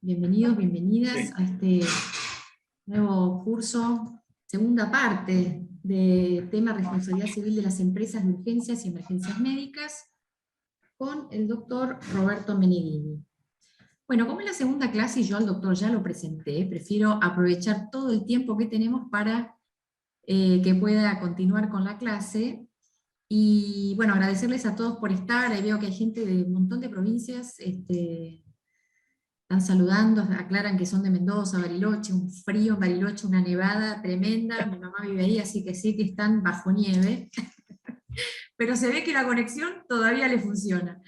Bienvenidos, bienvenidas a este nuevo curso, segunda parte de tema responsabilidad civil de las empresas de urgencias y emergencias médicas, con el doctor Roberto Meneghini. Bueno, como es la segunda clase y yo al doctor ya lo presenté, prefiero aprovechar todo el tiempo que tenemos para que pueda continuar con la clase. Y bueno, agradecerles a todos por estar. Ahí veo que hay gente de un montón de provincias, están saludando, aclaran que son de Mendoza, Bariloche, un frío en Bariloche, una nevada tremenda, mi mamá vive ahí, así que sí que están bajo nieve, pero se ve que la conexión todavía le funciona.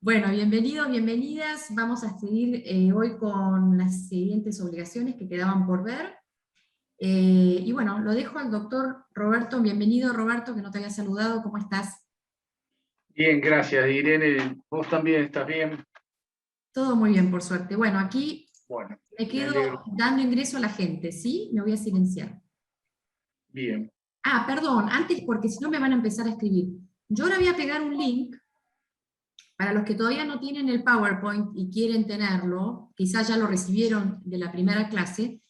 Bueno, bienvenidos, bienvenidas, vamos a seguir hoy con las siguientes obligaciones que quedaban por ver. Y bueno, lo dejo al doctor Roberto. Bienvenido, Roberto, que no te había saludado, ¿cómo estás? Bien, gracias, Irene. ¿Vos también estás bien? Todo muy bien, por suerte. Bueno, aquí Bueno, me me quedo alegro. dando ingreso a la gente, ¿sí? Me voy a silenciar. Bien, Ah, perdón, antes, porque si no me van a empezar a escribir. Yo ahora voy a pegar un link para los que todavía no tienen el PowerPoint y quieren tenerlo, quizás ya lo recibieron de la primera clase.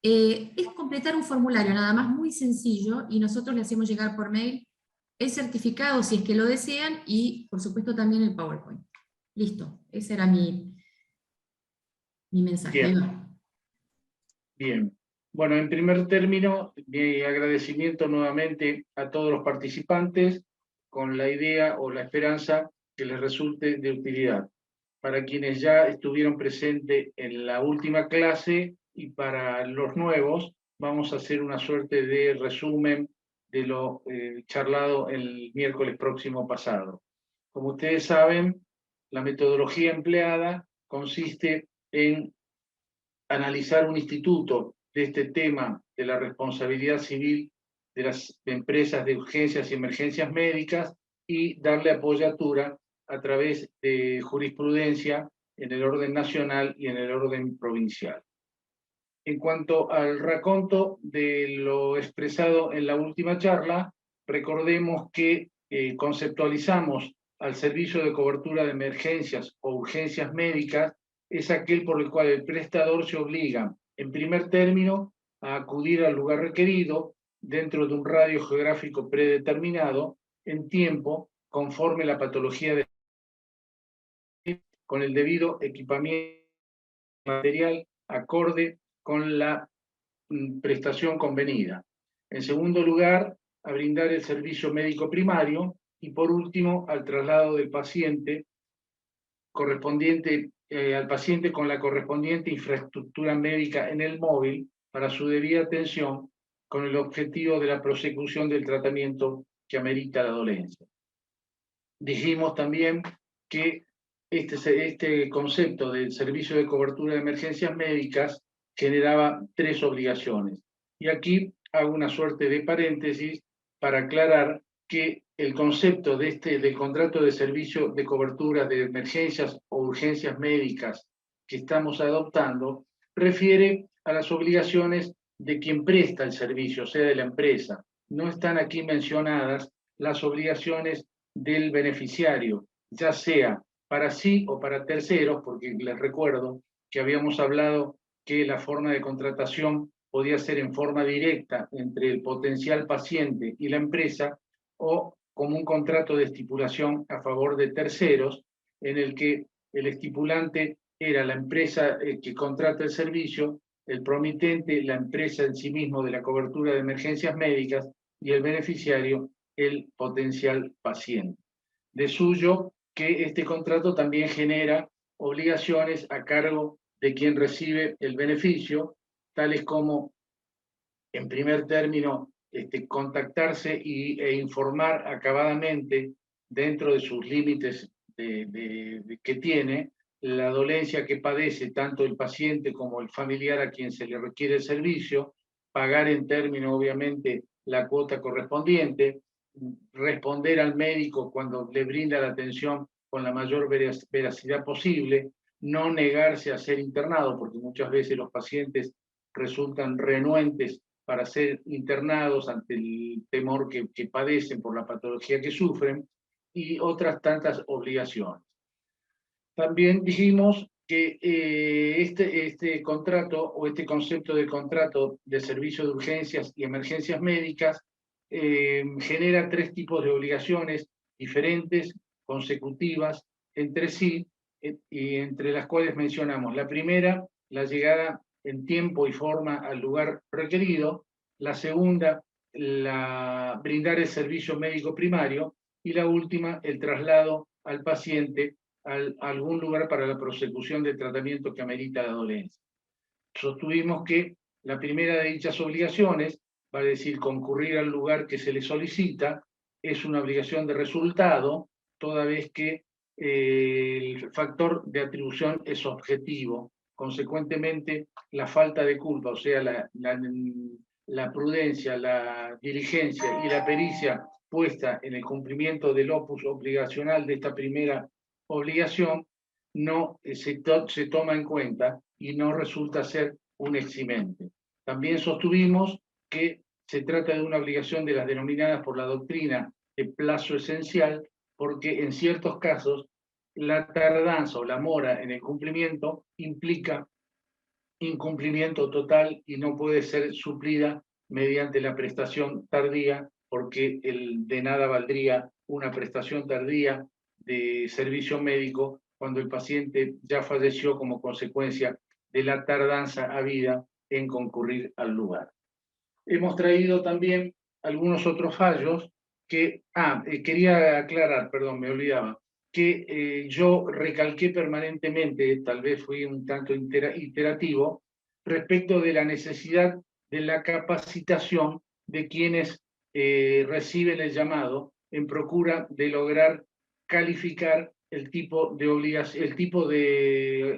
Es completar un formulario nada más muy sencillo y nosotros le hacemos llegar por mail el certificado si es que lo desean y por supuesto también el PowerPoint. Listo, ese era mi mensaje. Ahí bien, va. bien. Bueno, en primer término, mi agradecimiento nuevamente a todos los participantes con la idea o la esperanza que les resulte de utilidad. Para quienes ya estuvieron presentes en la última clase y para los nuevos, vamos a hacer una suerte de resumen de lo charlado el miércoles próximo pasado. Como ustedes saben, la metodología empleada consiste en analizar un instituto de este tema de la responsabilidad civil de las empresas de urgencias y emergencias médicas y darle apoyatura a través de jurisprudencia en el orden nacional y en el orden provincial. En cuanto al raconto de lo expresado en la última charla, recordemos que conceptualizamos al servicio de cobertura de emergencias o urgencias médicas es aquel por el cual el prestador se obliga, en primer término, a acudir al lugar requerido dentro de un radio geográfico predeterminado en tiempo conforme la patología de con el debido equipamiento material acorde con la prestación convenida. En segundo lugar, a brindar el servicio médico primario y por último, al traslado del paciente correspondiente al paciente con la correspondiente infraestructura médica en el móvil para su debida atención con el objetivo de la prosecución del tratamiento que amerita la dolencia. Dijimos también que este concepto del servicio de cobertura de emergencias médicas generaba tres obligaciones. Y aquí hago una suerte de paréntesis para aclarar que el concepto del contrato de servicio de cobertura de emergencias o urgencias médicas que estamos adoptando refiere a las obligaciones de quien presta el servicio, o sea, de la empresa. No están aquí mencionadas las obligaciones del beneficiario, ya sea para sí o para terceros, porque les recuerdo que habíamos hablado que la forma de contratación podía ser en forma directa entre el potencial paciente y la empresa o como un contrato de estipulación a favor de terceros, en el que el estipulante era la empresa que contrata el servicio, el promitente, la empresa en sí mismo de la cobertura de emergencias médicas y el beneficiario, el potencial paciente. De suyo que este contrato también genera obligaciones a cargo de quien recibe el beneficio, tales como, en primer término, contactarse e informar acabadamente dentro de sus límites que tiene la dolencia que padece tanto el paciente como el familiar a quien se le requiere el servicio, pagar en término, obviamente, la cuota correspondiente, responder al médico cuando le brinda la atención con la mayor veracidad posible, no negarse a ser internado, porque muchas veces los pacientes resultan renuentes para ser internados ante el temor que padecen por la patología que sufren, y otras tantas obligaciones. También dijimos que este contrato o este concepto de contrato de servicio de urgencias y emergencias médicas genera 3 tipos de obligaciones diferentes, consecutivas entre sí, y entre las cuales mencionamos la primera, la llegada en tiempo y forma al lugar requerido; la segunda, brindar el servicio médico primario; y la última, el traslado al paciente a algún lugar para la prosecución del tratamiento que amerita la dolencia. Sostuvimos que la primera de dichas obligaciones, vale decir, concurrir al lugar que se le solicita, es una obligación de resultado, toda vez que el factor de atribución es objetivo. Consecuentemente, la falta de culpa, o sea, la prudencia, la diligencia y la pericia puesta en el cumplimiento del opus obligacional de esta primera obligación, no se toma en cuenta y no resulta ser un eximente. También sostuvimos que se trata de una obligación de las denominadas por la doctrina de plazo esencial, porque en ciertos casos la tardanza o la mora en el cumplimiento implica incumplimiento total y no puede ser suplida mediante la prestación tardía, porque de nada valdría una prestación tardía de servicio médico cuando el paciente ya falleció como consecuencia de la tardanza habida en concurrir al lugar. Hemos traído también algunos otros fallos que, quería aclarar, perdón, me olvidaba, que yo recalqué permanentemente, tal vez fui un tanto iterativo, respecto de la necesidad de la capacitación de quienes reciben el llamado en procura de lograr calificar el tipo de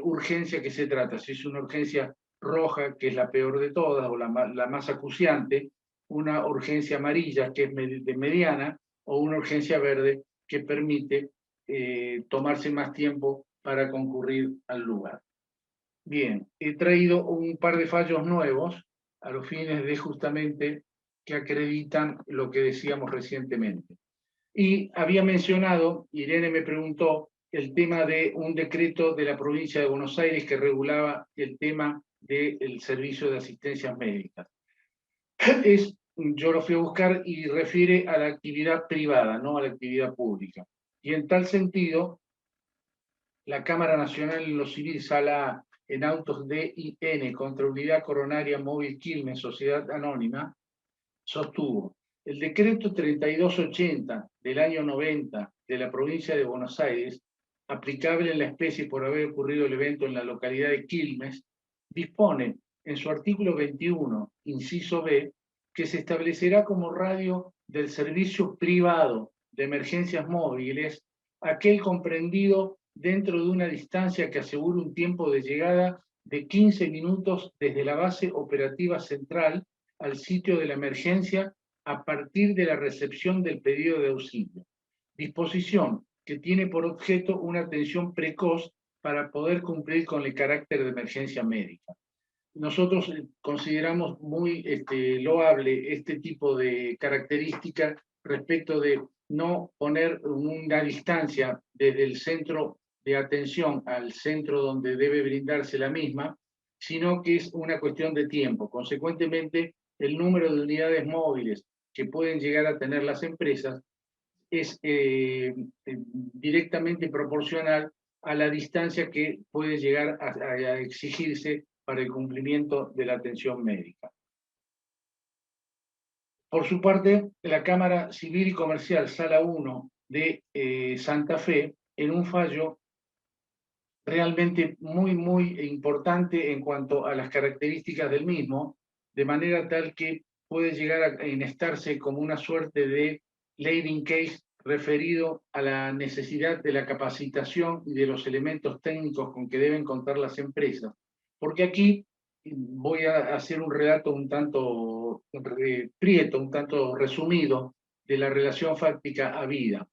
urgencia que se trata. Si es una urgencia roja, que es la peor de todas, o la más acuciante; una urgencia amarilla, que es de mediana; o una urgencia verde, que permite tomarse más tiempo para concurrir al lugar. Bien, he traído un par de fallos nuevos a los fines de justamente que acreditan lo que decíamos recientemente. Y había mencionado, Irene me preguntó, el tema de un decreto de la provincia de Buenos Aires que regulaba el tema del servicio de asistencias médicas. Yo lo fui a buscar y refiere a la actividad privada, no a la actividad pública. Y en tal sentido, la Cámara Nacional en lo Civil, Sala A, en autos DIN contra Unidad Coronaria Móvil Quilmes, Sociedad Anónima, sostuvo: el decreto 3280 del año 90 de la provincia de Buenos Aires, aplicable en la especie por haber ocurrido el evento en la localidad de Quilmes, dispone en su artículo 21, inciso B, que se establecerá como radio del servicio privado de emergencias móviles aquel comprendido dentro de una distancia que asegure un tiempo de llegada de 15 minutos desde la base operativa central al sitio de la emergencia a partir de la recepción del pedido de auxilio. Disposición que tiene por objeto una atención precoz para poder cumplir con el carácter de emergencia médica. Nosotros consideramos muy loable este tipo de característica respecto de no poner una distancia desde el centro de atención al centro donde debe brindarse la misma, sino que es una cuestión de tiempo. Consecuentemente, el número de unidades móviles que pueden llegar a tener las empresas es directamente proporcional a la distancia que puede llegar a exigirse para el cumplimiento de la atención médica. Por su parte, la Cámara Civil y Comercial Sala 1 de Santa Fe, en un fallo realmente muy importante en cuanto a las características del mismo, de manera tal que puede llegar a inestarse como una suerte de leading case referido a la necesidad de la capacitación y de los elementos técnicos con que deben contar las empresas. Porque aquí voy a hacer un relato un tanto prieto, un tanto resumido de la relación fáctica habida.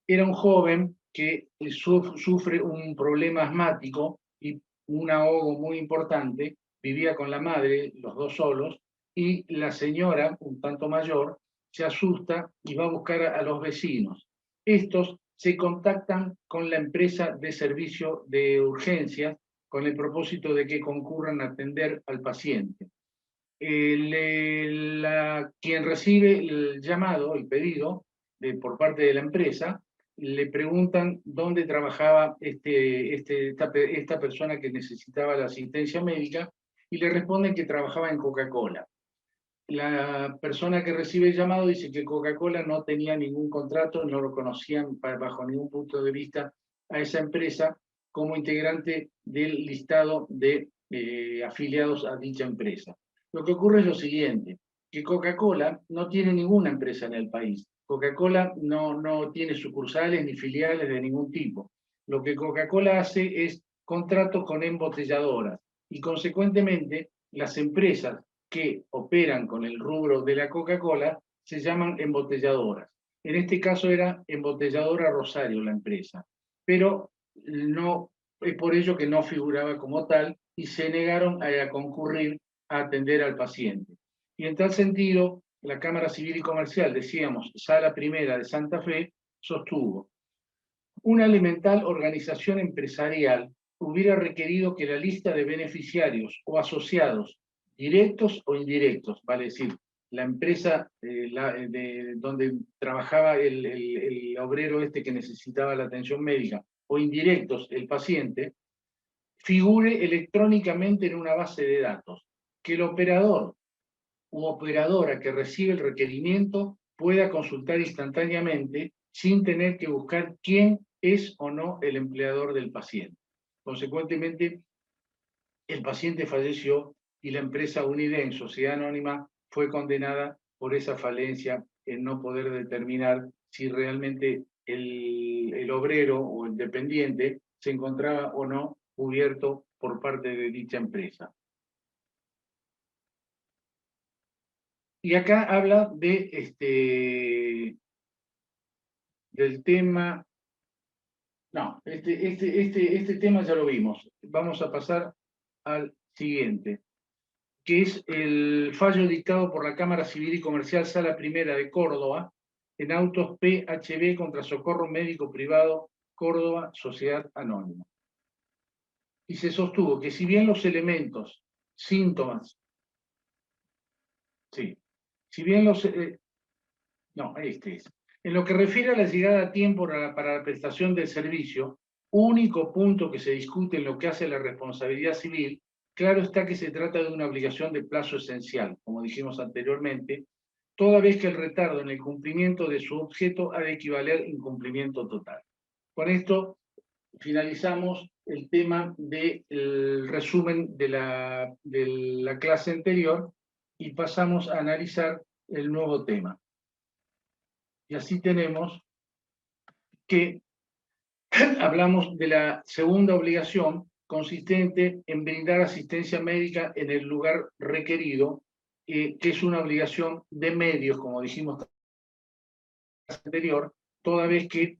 Era un joven que sufre un problema asmático y un ahogo muy importante, vivía con la madre, los dos solos, y la señora, un tanto mayor, se asusta y va a buscar a los vecinos. Estos se contactan con la empresa de servicio de urgencias con el propósito de que concurran a atender al paciente. Quien recibe el llamado, el pedido por parte de la empresa, le preguntan dónde trabajaba esta persona que necesitaba la asistencia médica y le responden que trabajaba en Coca-Cola. La persona que recibe el llamado dice que Coca-Cola no tenía ningún contrato, no lo conocían bajo ningún punto de vista a esa empresa como integrante del listado de afiliados a dicha empresa. Lo que ocurre es lo siguiente, que Coca-Cola no tiene ninguna empresa en el país. Coca-Cola no tiene sucursales ni filiales de ningún tipo. Lo que Coca-Cola hace es contratos con embotelladoras y consecuentemente las empresas que operan con el rubro de la Coca-Cola se llaman embotelladoras. En este caso era Embotelladora Rosario la empresa, pero no es por ello que no figuraba como tal y se negaron a concurrir a atender al paciente. Y en tal sentido, la Cámara Civil y Comercial, decíamos, Sala Primera de Santa Fe, sostuvo: una elemental organización empresarial hubiera requerido que la lista de beneficiarios o asociados, directos o indirectos, vale decir, la empresa donde trabajaba el obrero este que necesitaba la atención médica, o indirectos, el paciente, figure electrónicamente en una base de datos, que el operador u operadora que recibe el requerimiento pueda consultar instantáneamente sin tener que buscar quién es o no el empleador del paciente. Consecuentemente, el paciente falleció y la empresa Unide, en sociedad anónima, fue condenada por esa falencia en no poder determinar si realmente el obrero o el dependiente se encontraba o no cubierto por parte de dicha empresa. Y acá habla del tema. No, este tema ya lo vimos. Vamos a pasar al siguiente, que es el fallo dictado por la Cámara Civil y Comercial Sala Primera de Córdoba en autos PHB contra Socorro Médico Privado Córdoba Sociedad Anónima. Y se sostuvo que si bien los elementos, síntomas, sí, si bien los... no, este es. En lo que refiere a la llegada a tiempo para la prestación del servicio, único punto que se discute en lo que hace a la responsabilidad civil, claro está que se trata de una obligación de plazo esencial, como dijimos anteriormente, toda vez que el retardo en el cumplimiento de su objeto ha de equivaler incumplimiento total. Con esto finalizamos el tema del resumen de la clase anterior y pasamos a analizar el nuevo tema. Y así tenemos que hablamos de la segunda obligación, consistente en brindar asistencia médica en el lugar requerido, que es una obligación de medios, como dijimos anterior, toda vez que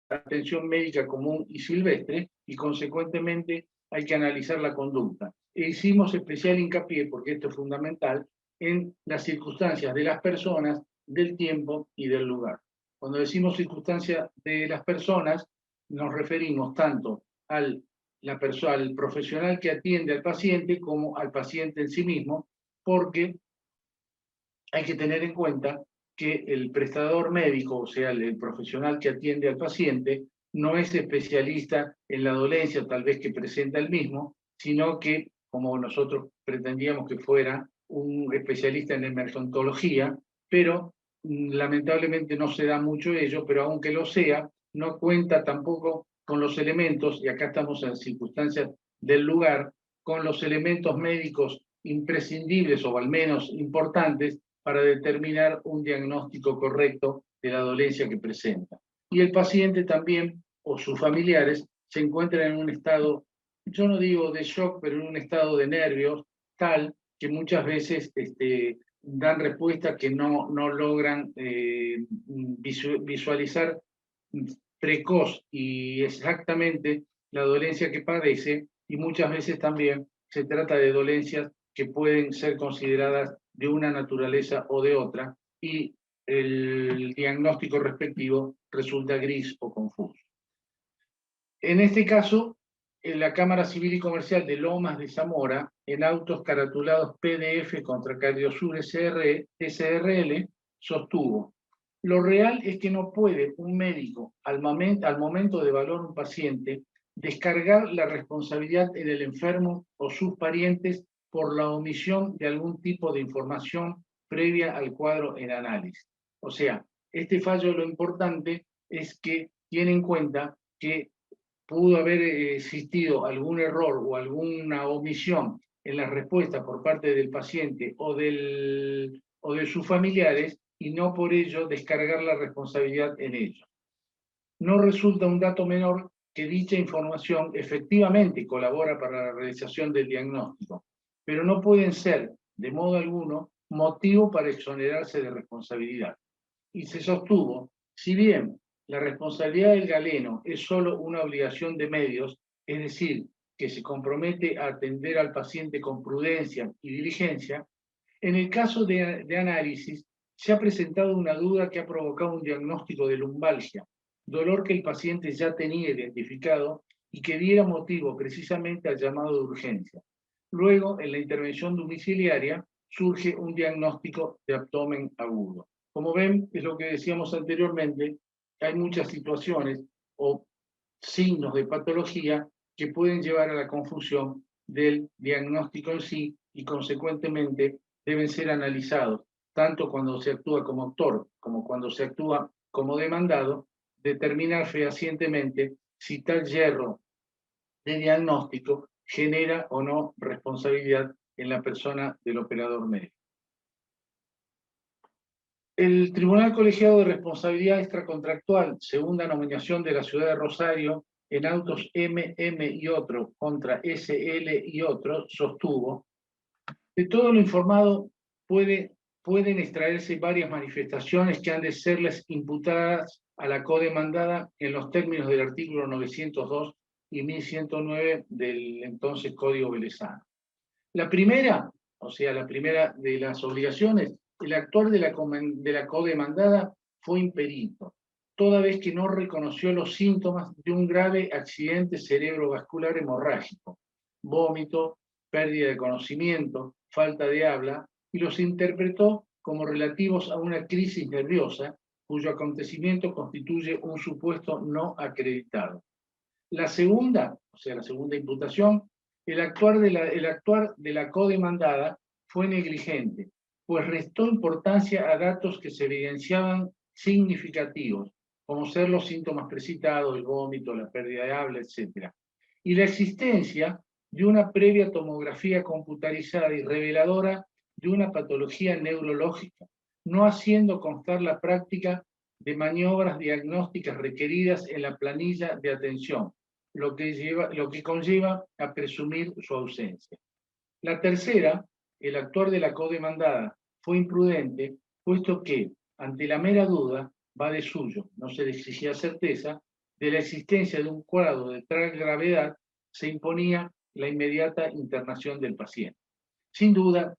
la atención médica común y silvestre, y consecuentemente hay que analizar la conducta. E hicimos especial hincapié, porque esto es fundamental, en las circunstancias de las personas, del tiempo y del lugar. Cuando decimos circunstancias de las personas, nos referimos tanto al profesional que atiende al paciente como al paciente en sí mismo, porque hay que tener en cuenta que el prestador médico, o sea, el profesional que atiende al paciente, no es especialista en la dolencia tal vez que presenta el mismo, sino que, como nosotros pretendíamos que fuera, un especialista en emergentología, pero lamentablemente no se da mucho ello, pero aunque lo sea, no cuenta tampoco con los elementos, y acá estamos en circunstancias del lugar, con los elementos médicos imprescindibles o al menos importantes para determinar un diagnóstico correcto de la dolencia que presenta. Y el paciente también, o sus familiares, se encuentran en un estado, yo no digo de shock, pero en un estado de nervios tal que muchas veces dan respuestas que no logran visualizar precoz y exactamente la dolencia que padece, y muchas veces también se trata de dolencias que pueden ser consideradas de una naturaleza o de otra, y el diagnóstico respectivo resulta gris o confuso. En este caso, en la Cámara Civil y Comercial de Lomas de Zamora, en autos caratulados PDF contra Cardiosur SRL, sostuvo: lo real es que no puede un médico, al momento de evaluar un paciente, descargar la responsabilidad en el enfermo o sus parientes por la omisión de algún tipo de información previa al cuadro en análisis. O sea, este fallo, lo importante es que tiene en cuenta que pudo haber existido algún error o alguna omisión en la respuesta por parte del paciente o de sus familiares, y no por ello descargar la responsabilidad en ellos. No resulta un dato menor que dicha información efectivamente colabora para la realización del diagnóstico, pero no pueden ser, de modo alguno, motivo para exonerarse de responsabilidad. Y se sostuvo: si bien la responsabilidad del galeno es solo una obligación de medios, es decir, que se compromete a atender al paciente con prudencia y diligencia, en el caso de análisis se ha presentado una duda que ha provocado un diagnóstico de lumbalgia, dolor que el paciente ya tenía identificado y que diera motivo precisamente al llamado de urgencia. Luego, en la intervención domiciliaria, surge un diagnóstico de abdomen agudo. Como ven, es lo que decíamos anteriormente, hay muchas situaciones o signos de patología que pueden llevar a la confusión del diagnóstico en sí, y consecuentemente deben ser analizados, tanto cuando se actúa como autor como cuando se actúa como demandado, determinar fehacientemente si tal yerro de diagnóstico genera o no responsabilidad en la persona del operador médico. El Tribunal Colegiado de Responsabilidad Extracontractual, segunda nominación de la Ciudad de Rosario, en autos MM y otro contra SL y otro, sostuvo: de todo lo informado pueden extraerse varias manifestaciones que han de serles imputadas a la codemandada en los términos del artículo 902 y 1109 del entonces Código Velezano. La primera, o sea, la primera de las obligaciones, el actuar de la codemandada fue imperito, toda vez que no reconoció los síntomas de un grave accidente cerebrovascular hemorrágico, vómito, pérdida de conocimiento, falta de habla, y los interpretó como relativos a una crisis nerviosa, cuyo acontecimiento constituye un supuesto no acreditado. La segunda, o sea, la segunda imputación, el actuar de la codemandada fue negligente, pues restó importancia a datos que se evidenciaban significativos, como ser los síntomas precitados, el vómito, la pérdida de habla, etc. Y la existencia de una previa tomografía computarizada y reveladora de una patología neurológica, no haciendo constar la práctica de maniobras diagnósticas requeridas en la planilla de atención, lo que conlleva a presumir su ausencia. La tercera, el actuar de la codemandada fue imprudente, puesto que, ante la mera duda, va de suyo, no se le exigía certeza, de la existencia de un cuadro de tal gravedad, se imponía la inmediata internación del paciente. Sin duda,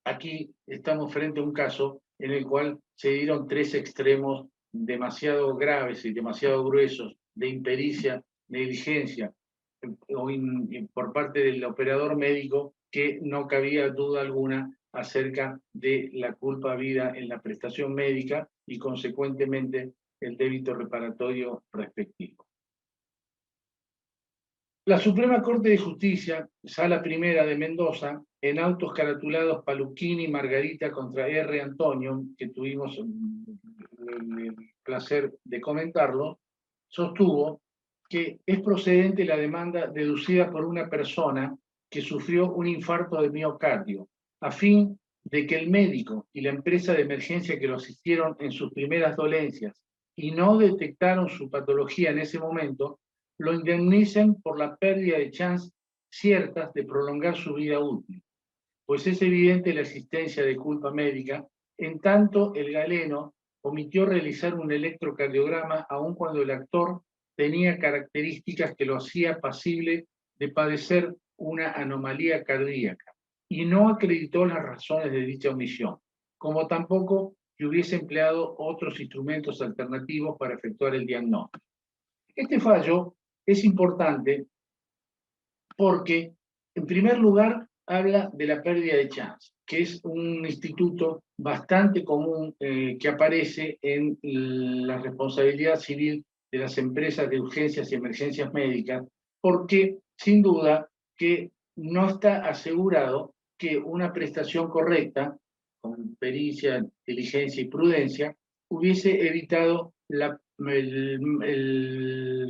aquí estamos frente a un caso en el cual se dieron tres extremos demasiado graves y demasiado gruesos de impericia, negligencia por parte del operador médico, que no cabía duda alguna acerca de la culpa habida en la prestación médica y consecuentemente el débito reparatorio respectivo. La Suprema Corte de Justicia, Sala Primera de Mendoza, en autos caratulados Paluchini y Margarita contra R. Antonio, que tuvimos el placer de comentarlo, sostuvo que es procedente la demanda deducida por una persona que sufrió un infarto de miocardio, a fin de que el médico y la empresa de emergencia que lo asistieron en sus primeras dolencias y no detectaron su patología en ese momento, lo indemnicen por la pérdida de chances ciertas de prolongar su vida útil, pues es evidente la existencia de culpa médica, en tanto el galeno omitió realizar un electrocardiograma aun cuando el actor tenía características que lo hacía pasible de padecer una anomalía cardíaca, y no acreditó las razones de dicha omisión, como tampoco que hubiese empleado otros instrumentos alternativos para efectuar el diagnóstico. Este fallo es importante porque, en primer lugar, habla de la pérdida de chance, que es un instituto bastante común que aparece en la responsabilidad civil de las empresas de urgencias y emergencias médicas, porque sin duda que no está asegurado que una prestación correcta, con pericia, diligencia y prudencia, hubiese evitado el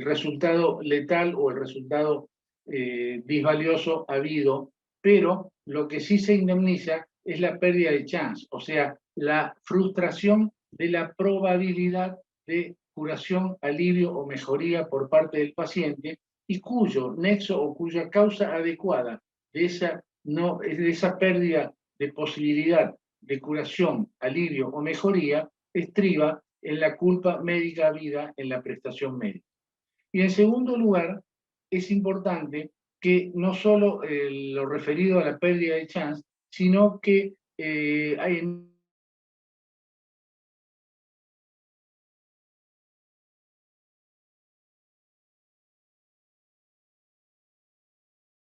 resultado letal o el resultado disvalioso habido, pero lo que sí se indemniza es la pérdida de chance, o sea, la frustración de la probabilidad de curación, alivio o mejoría por parte del paciente y cuyo nexo o cuya causa adecuada de esa pérdida de posibilidad de curación, alivio o mejoría estriba en la culpa médica habida en la prestación médica. Y en segundo lugar, es importante que no solo lo referido a la pérdida de chance, sino que hay un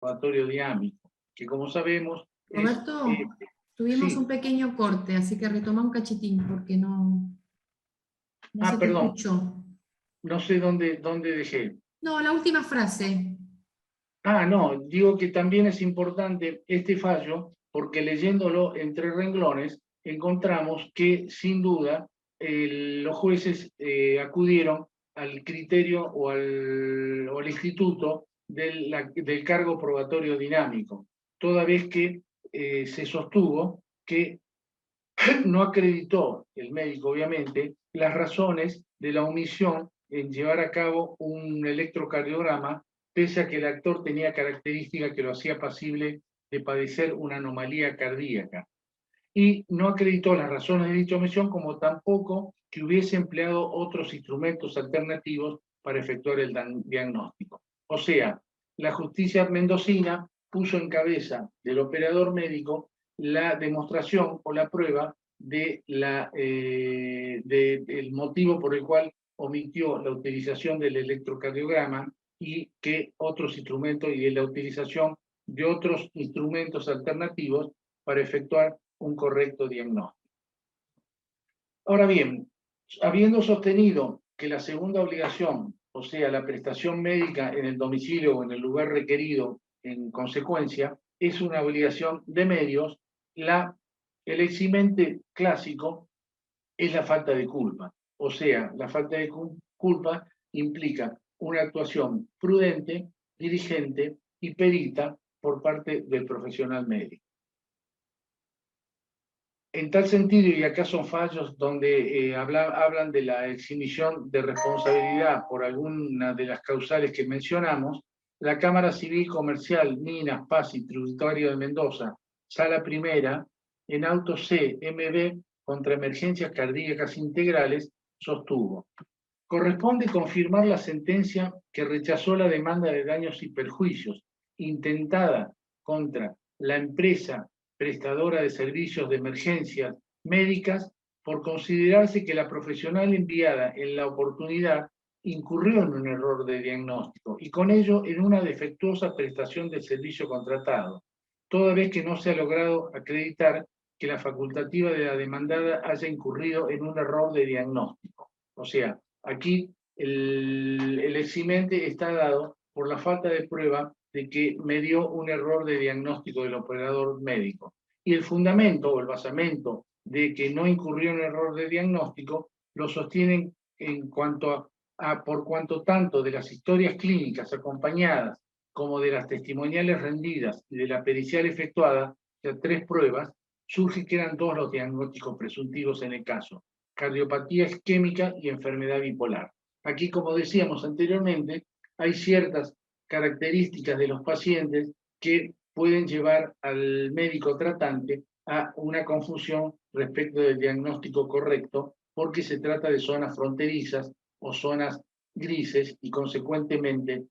laboratorio dinámico, que como sabemos es... Roberto, tuvimos un sí, pequeño corte, así que retoma un cachitín porque no se te perdón, escuchó. no sé dónde dejé. No, la última frase. No, digo que también es importante este fallo porque leyéndolo entre renglones encontramos que sin duda los jueces acudieron al criterio o al instituto del cargo probatorio dinámico, toda vez que se sostuvo que no acreditó el médico, obviamente, las razones de la omisión en llevar a cabo un electrocardiograma, pese a que el actor tenía características que lo hacía pasible de padecer una anomalía cardíaca. Y no acreditó las razones de dicha omisión, como tampoco que hubiese empleado otros instrumentos alternativos para efectuar el diagnóstico. O sea, la justicia mendocina puso en cabeza del operador médico la demostración o la prueba del motivo por el cual omitió la utilización del electrocardiograma y que otros instrumentos y de la utilización de otros instrumentos alternativos para efectuar un correcto diagnóstico. Ahora bien, habiendo sostenido que la segunda obligación, o sea, la prestación médica en el domicilio o en el lugar requerido en consecuencia, es una obligación de medios, el eximente clásico es la falta de culpa. O sea, la falta de culpa implica una actuación prudente, diligente y perita por parte del profesional médico. En tal sentido, y acá son fallos donde hablan de la exhibición de responsabilidad por alguna de las causales que mencionamos, la Cámara Civil Comercial Minas, Paz y Tributario de Mendoza, Sala Primera, en auto CMB contra emergencias cardíacas integrales, sostuvo. Corresponde confirmar la sentencia que rechazó la demanda de daños y perjuicios intentada contra la empresa prestadora de servicios de emergencias médicas por considerarse que la profesional enviada en la oportunidad incurrió en un error de diagnóstico y con ello en una defectuosa prestación del servicio contratado, toda vez que no se ha logrado acreditar que la facultativa de la demandada haya incurrido en un error de diagnóstico. O sea, aquí el eximente está dado por la falta de prueba de que me dio un error de diagnóstico del operador médico. Y el fundamento o el basamento de que no incurrió en error de diagnóstico lo sostienen en cuanto por cuanto tanto de las historias clínicas acompañadas como de las testimoniales rendidas y de la pericial efectuada, o sea, 3 pruebas, surge que eran 2 los diagnósticos presuntivos en el caso: cardiopatía isquémica y enfermedad bipolar. Aquí, como decíamos anteriormente, hay ciertas características de los pacientes que pueden llevar al médico tratante a una confusión respecto del diagnóstico correcto, porque se trata de zonas fronterizas o zonas grises y consecuentemente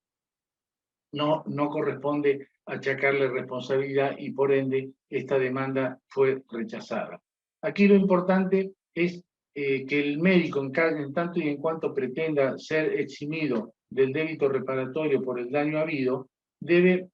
no corresponde achacarle responsabilidad y por ende esta demanda fue rechazada. Aquí lo importante es que el médico, en tanto y en cuanto pretenda ser eximido del débito reparatorio por el daño habido, debe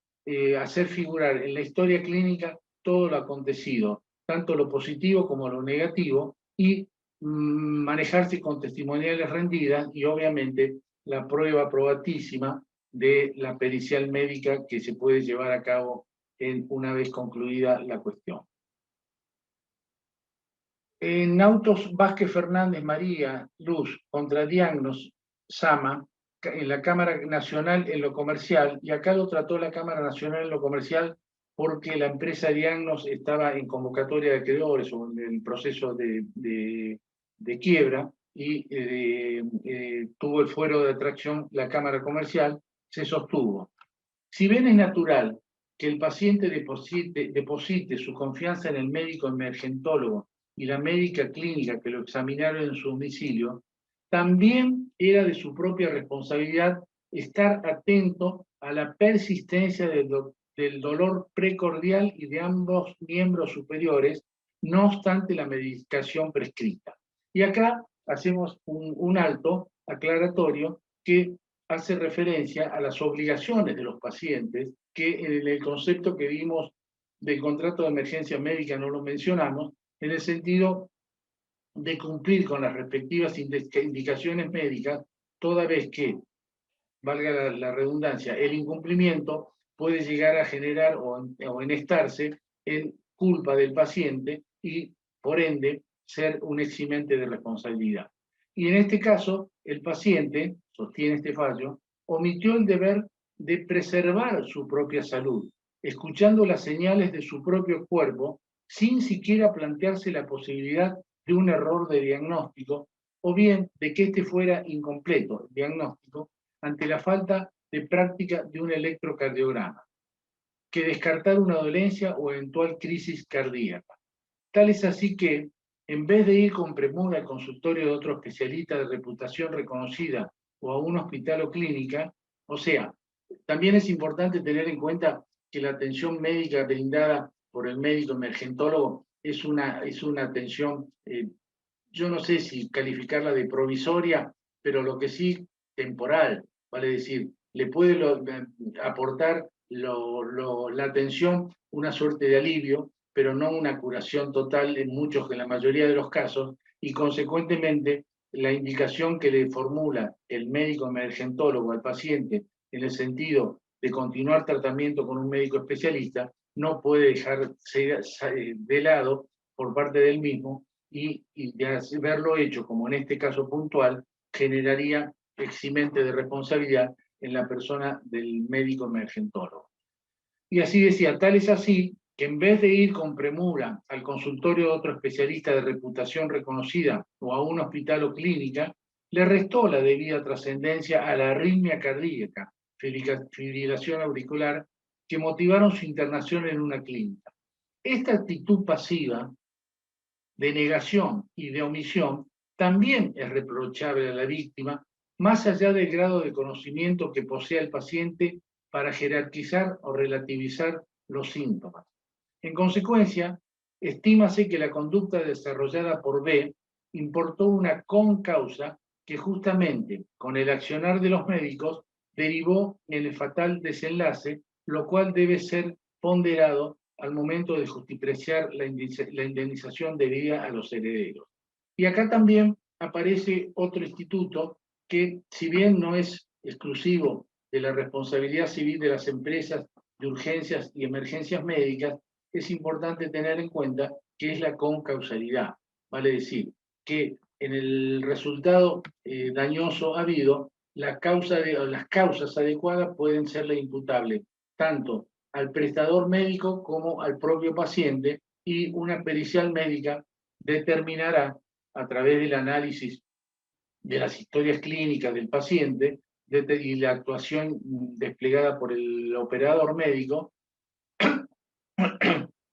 hacer figurar en la historia clínica todo lo acontecido, tanto lo positivo como lo negativo, y manejarse con testimoniales rendidas y obviamente la prueba probatísima de la pericial médica que se puede llevar a cabo una vez concluida la cuestión. En autos Vázquez Fernández María Luz contra Diagnos Sama, en la Cámara Nacional en lo comercial, y acá lo trató la Cámara Nacional en lo comercial porque la empresa Diagnos estaba en convocatoria de acreedores o en el proceso de quiebra, y tuvo el fuero de atracción la Cámara Comercial, se sostuvo. Si bien es natural que el paciente deposite su confianza en el médico emergentólogo y la médica clínica que lo examinaron en su domicilio, también era de su propia responsabilidad estar atento a la persistencia del dolor precordial y de ambos miembros superiores, no obstante la medicación prescrita. Y acá hacemos un alto aclaratorio que hace referencia a las obligaciones de los pacientes, que en el concepto que vimos del contrato de emergencia médica no lo mencionamos, en el sentido de cumplir con las respectivas indicaciones médicas, toda vez que, valga la redundancia, el incumplimiento puede llegar a generar o enestarse en culpa del paciente y, por ende, ser un eximente de responsabilidad. Y en este caso, el paciente, sostiene este fallo, omitió el deber de preservar su propia salud, escuchando las señales de su propio cuerpo, sin siquiera plantearse la posibilidad de un error de diagnóstico, o bien de que este fuera incompleto, el diagnóstico, ante la falta de práctica de un electrocardiograma, que descartar una dolencia o eventual crisis cardíaca. Tal es así que, en vez de ir con premura al consultorio de otro especialista de reputación reconocida o a un hospital o clínica, o sea, también es importante tener en cuenta que la atención médica brindada por el médico emergentólogo es una atención, yo no sé si calificarla de provisoria, pero lo que sí temporal, vale decir, le puede aportar la atención una suerte de alivio, pero no una curación total en la mayoría de los casos, y consecuentemente la indicación que le formula el médico emergentólogo al paciente en el sentido de continuar tratamiento con un médico especialista no puede dejarse de lado por parte del mismo, y de haberlo hecho, como en este caso puntual, generaría eximente de responsabilidad en la persona del médico emergentólogo. Y así decía, tal es así que en vez de ir con premura al consultorio de otro especialista de reputación reconocida o a un hospital o clínica, le restó la debida trascendencia a la arritmia cardíaca, fibrilación auricular, que motivaron su internación en una clínica. Esta actitud pasiva de negación y de omisión también es reprochable a la víctima, más allá del grado de conocimiento que posea el paciente para jerarquizar o relativizar los síntomas. En consecuencia, estímase que la conducta desarrollada por B importó una concausa que justamente con el accionar de los médicos derivó en el fatal desenlace, lo cual debe ser ponderado al momento de justipreciar la indemnización debida a los herederos. Y acá también aparece otro instituto que, si bien no es exclusivo de la responsabilidad civil de las empresas de urgencias y emergencias médicas, es importante tener en cuenta que es la concausalidad. Vale decir, que en el resultado dañoso habido, las causas adecuadas pueden serle imputables tanto al prestador médico como al propio paciente, y una pericial médica determinará a través del análisis de las historias clínicas del paciente y la actuación desplegada por el operador médico,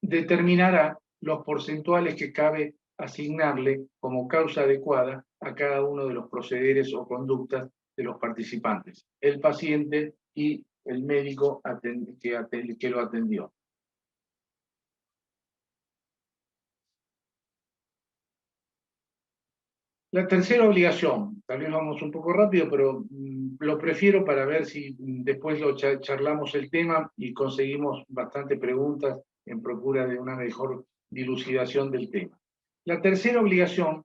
determinará los porcentuales que cabe asignarle como causa adecuada a cada uno de los procederes o conductas de los participantes, el paciente y el médico que lo atendió. La tercera obligación, tal vez vamos un poco rápido, pero lo prefiero para ver si después lo charlamos el tema y conseguimos bastantes preguntas en procura de una mejor dilucidación del tema. La tercera obligación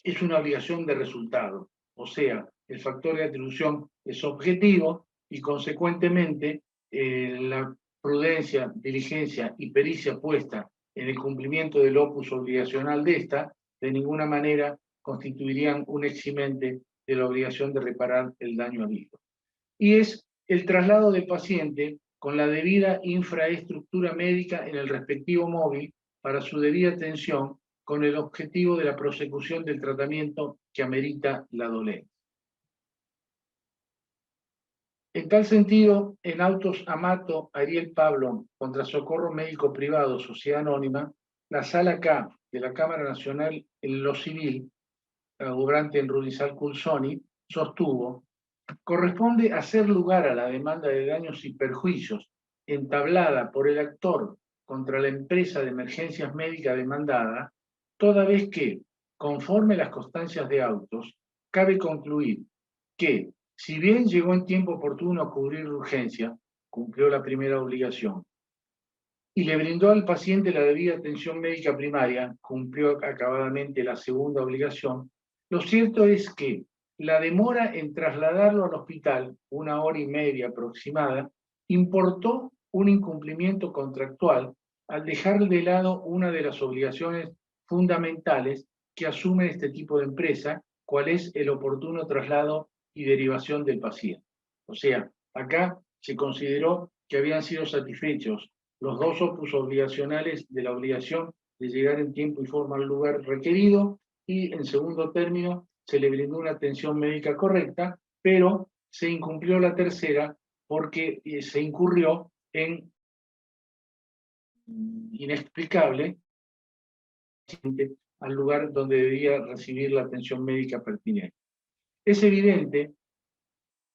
es una obligación de resultado, o sea, el factor de atribución es objetivo y consecuentemente la prudencia, diligencia y pericia puesta en el cumplimiento del opus obligacional de esta, de ninguna manera constituirían un eximente de la obligación de reparar el daño habido. Y es el traslado del paciente con la debida infraestructura médica en el respectivo móvil para su debida atención con el objetivo de la prosecución del tratamiento que amerita la dolencia. En tal sentido, en autos Amato, Ariel Pablo, contra Socorro Médico Privado, Sociedad Anónima, la Sala K de la Cámara Nacional en lo Civil, obrante en Rudizal Culsoni, sostuvo: corresponde hacer lugar a la demanda de daños y perjuicios entablada por el actor contra la empresa de emergencias médicas demandada, toda vez que, conforme las constancias de autos, cabe concluir que, si bien llegó en tiempo oportuno a cubrir la urgencia, cumplió la primera obligación, y le brindó al paciente la debida atención médica primaria, cumplió acabadamente la segunda obligación, lo cierto es que la demora en trasladarlo al hospital, 1 hora y media aproximada, importó un incumplimiento contractual al dejar de lado una de las obligaciones fundamentales que asume este tipo de empresa, cuál es el oportuno traslado y derivación del paciente. O sea, acá se consideró que habían sido satisfechos los dos opus obligacionales de la obligación de llegar en tiempo y forma al lugar requerido, y en segundo término se le brindó una atención médica correcta, pero se incumplió la tercera porque se incurrió en inexplicable al lugar donde debía recibir la atención médica pertinente. Es evidente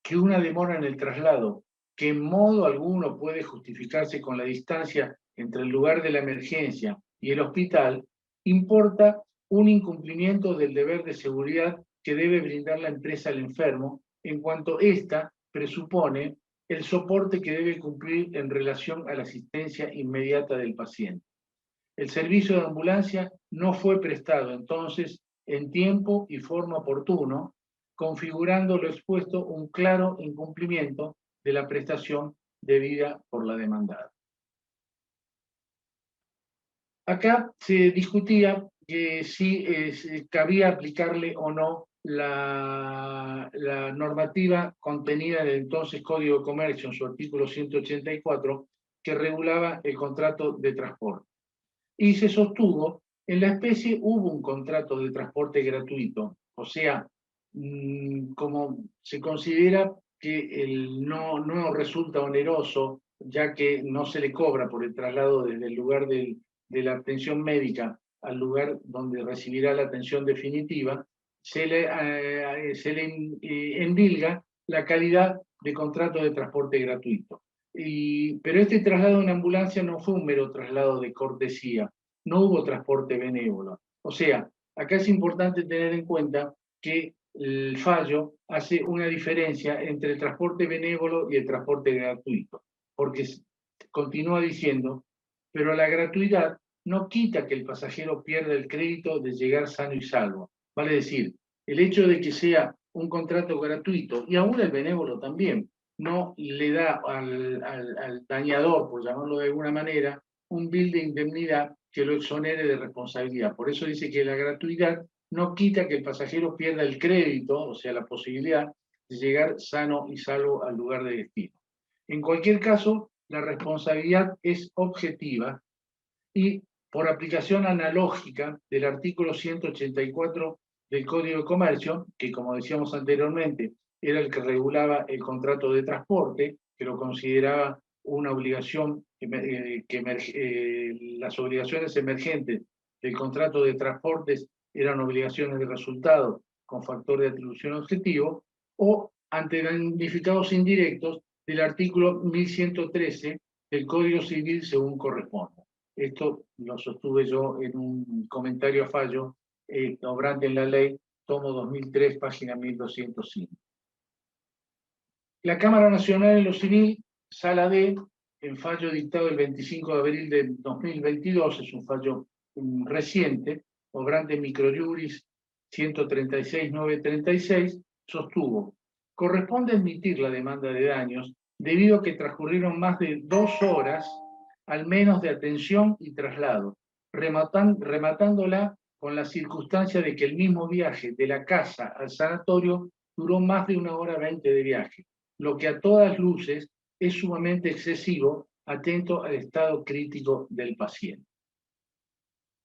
que una demora en el traslado, que en modo alguno puede justificarse con la distancia entre el lugar de la emergencia y el hospital, importa un incumplimiento del deber de seguridad que debe brindar la empresa al enfermo, en cuanto ésta presupone el soporte que debe cumplir en relación a la asistencia inmediata del paciente. El servicio de ambulancia no fue prestado entonces en tiempo y forma oportuno, configurando lo expuesto un claro incumplimiento de la prestación debida por la demandada. Acá se discutía que si cabía aplicarle o no la normativa contenida en el entonces Código de Comercio, en su artículo 184, que regulaba el contrato de transporte. Y se sostuvo, en la especie hubo un contrato de transporte gratuito, o sea, como se considera que no resulta oneroso, ya que no se le cobra por el traslado desde el lugar de la atención médica al lugar donde recibirá la atención definitiva, se le endilga la calidad de contrato de transporte gratuito. Pero este traslado en ambulancia no fue un mero traslado de cortesía, no hubo transporte benévolo. O sea, acá es importante tener en cuenta que el fallo hace una diferencia entre el transporte benévolo y el transporte gratuito, porque continúa diciendo, pero la gratuidad no quita que el pasajero pierda el crédito de llegar sano y salvo. Vale decir, el hecho de que sea un contrato gratuito, y aún el benévolo también, no le da al dañador, por llamarlo de alguna manera, un bill de indemnidad que lo exonere de responsabilidad. Por eso dice que la gratuidad no quita que el pasajero pierda el crédito, o sea, la posibilidad de llegar sano y salvo al lugar de destino. En cualquier caso, la responsabilidad es objetiva y, por aplicación analógica del artículo 184 del Código de Comercio, que, como decíamos anteriormente, era el que regulaba el contrato de transporte, que lo consideraba una obligación, las obligaciones emergentes del contrato de transportes eran obligaciones de resultado con factor de atribución objetivo, o ante damnificados indirectos del artículo 1113 del Código Civil según corresponda. Esto lo sostuve yo en un comentario a fallo obrante en la ley, tomo 2003, página 1205. La Cámara Nacional en lo Civil, Sala D, en fallo dictado el 25 de abril de 2022, es un fallo reciente, obrante microjuris 136.936, sostuvo: corresponde admitir la demanda de daños debido a que transcurrieron más de 2 horas al menos de atención y traslado, rematándola con la circunstancia de que el mismo viaje de la casa al sanatorio duró más de 1 hora 20 de viaje, lo que a todas luces es sumamente excesivo, atento al estado crítico del paciente.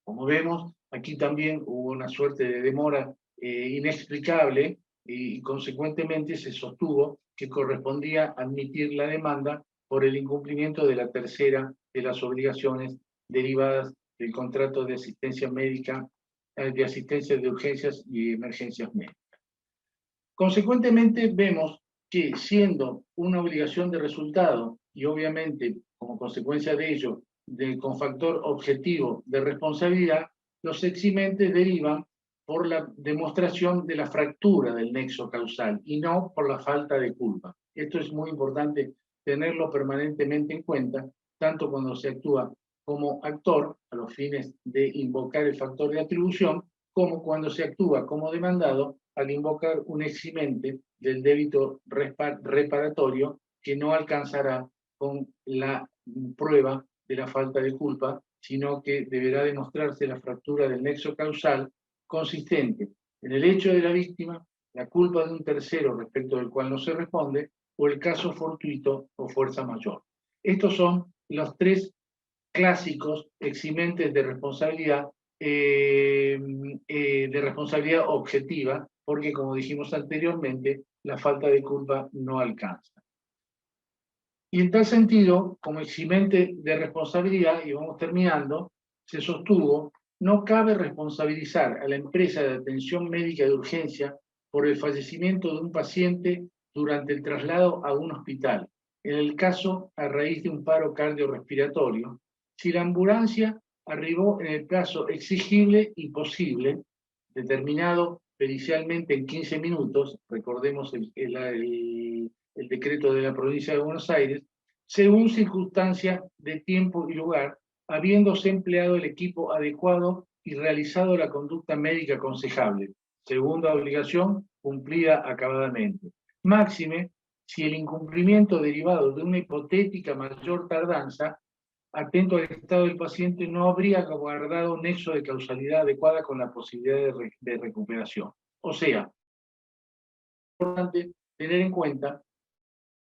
Como vemos, aquí también hubo una suerte de demora inexplicable y consecuentemente se sostuvo que correspondía admitir la demanda por el incumplimiento de la tercera de las obligaciones derivadas del contrato de asistencia médica, de asistencia de urgencias y emergencias médicas. Consecuentemente, vemos que siendo una obligación de resultado y obviamente como consecuencia de ello con factor objetivo de responsabilidad, los eximentes derivan por la demostración de la fractura del nexo causal y no por la falta de culpa. Esto es muy importante tenerlo permanentemente en cuenta, tanto cuando se actúa como actor a los fines de invocar el factor de atribución, como cuando se actúa como demandado al invocar un eximente del débito reparatorio que no alcanzará con la prueba de la falta de culpa, sino que deberá demostrarse la fractura del nexo causal consistente en el hecho de la víctima, la culpa de un tercero respecto del cual no se responde, o el caso fortuito o fuerza mayor. Estos son los 3 clásicos eximentes de responsabilidad objetiva, porque como dijimos anteriormente, la falta de culpa no alcanza. Y en tal sentido, como eximente de responsabilidad, y vamos terminando, se sostuvo: no cabe responsabilizar a la empresa de atención médica de urgencia por el fallecimiento de un paciente durante el traslado a un hospital, en el caso a raíz de un paro cardiorrespiratorio, si la ambulancia arribó en el plazo exigible y posible, determinado pericialmente en 15 minutos, recordemos el decreto de la provincia de Buenos Aires, según circunstancia de tiempo y lugar, habiéndose empleado el equipo adecuado y realizado la conducta médica aconsejable. Segunda obligación, cumplida acabadamente. Máxime, si el incumplimiento derivado de una hipotética mayor tardanza, atento al estado del paciente, no habría guardado un nexo de causalidad adecuada con la posibilidad de recuperación. O sea, es importante tener en cuenta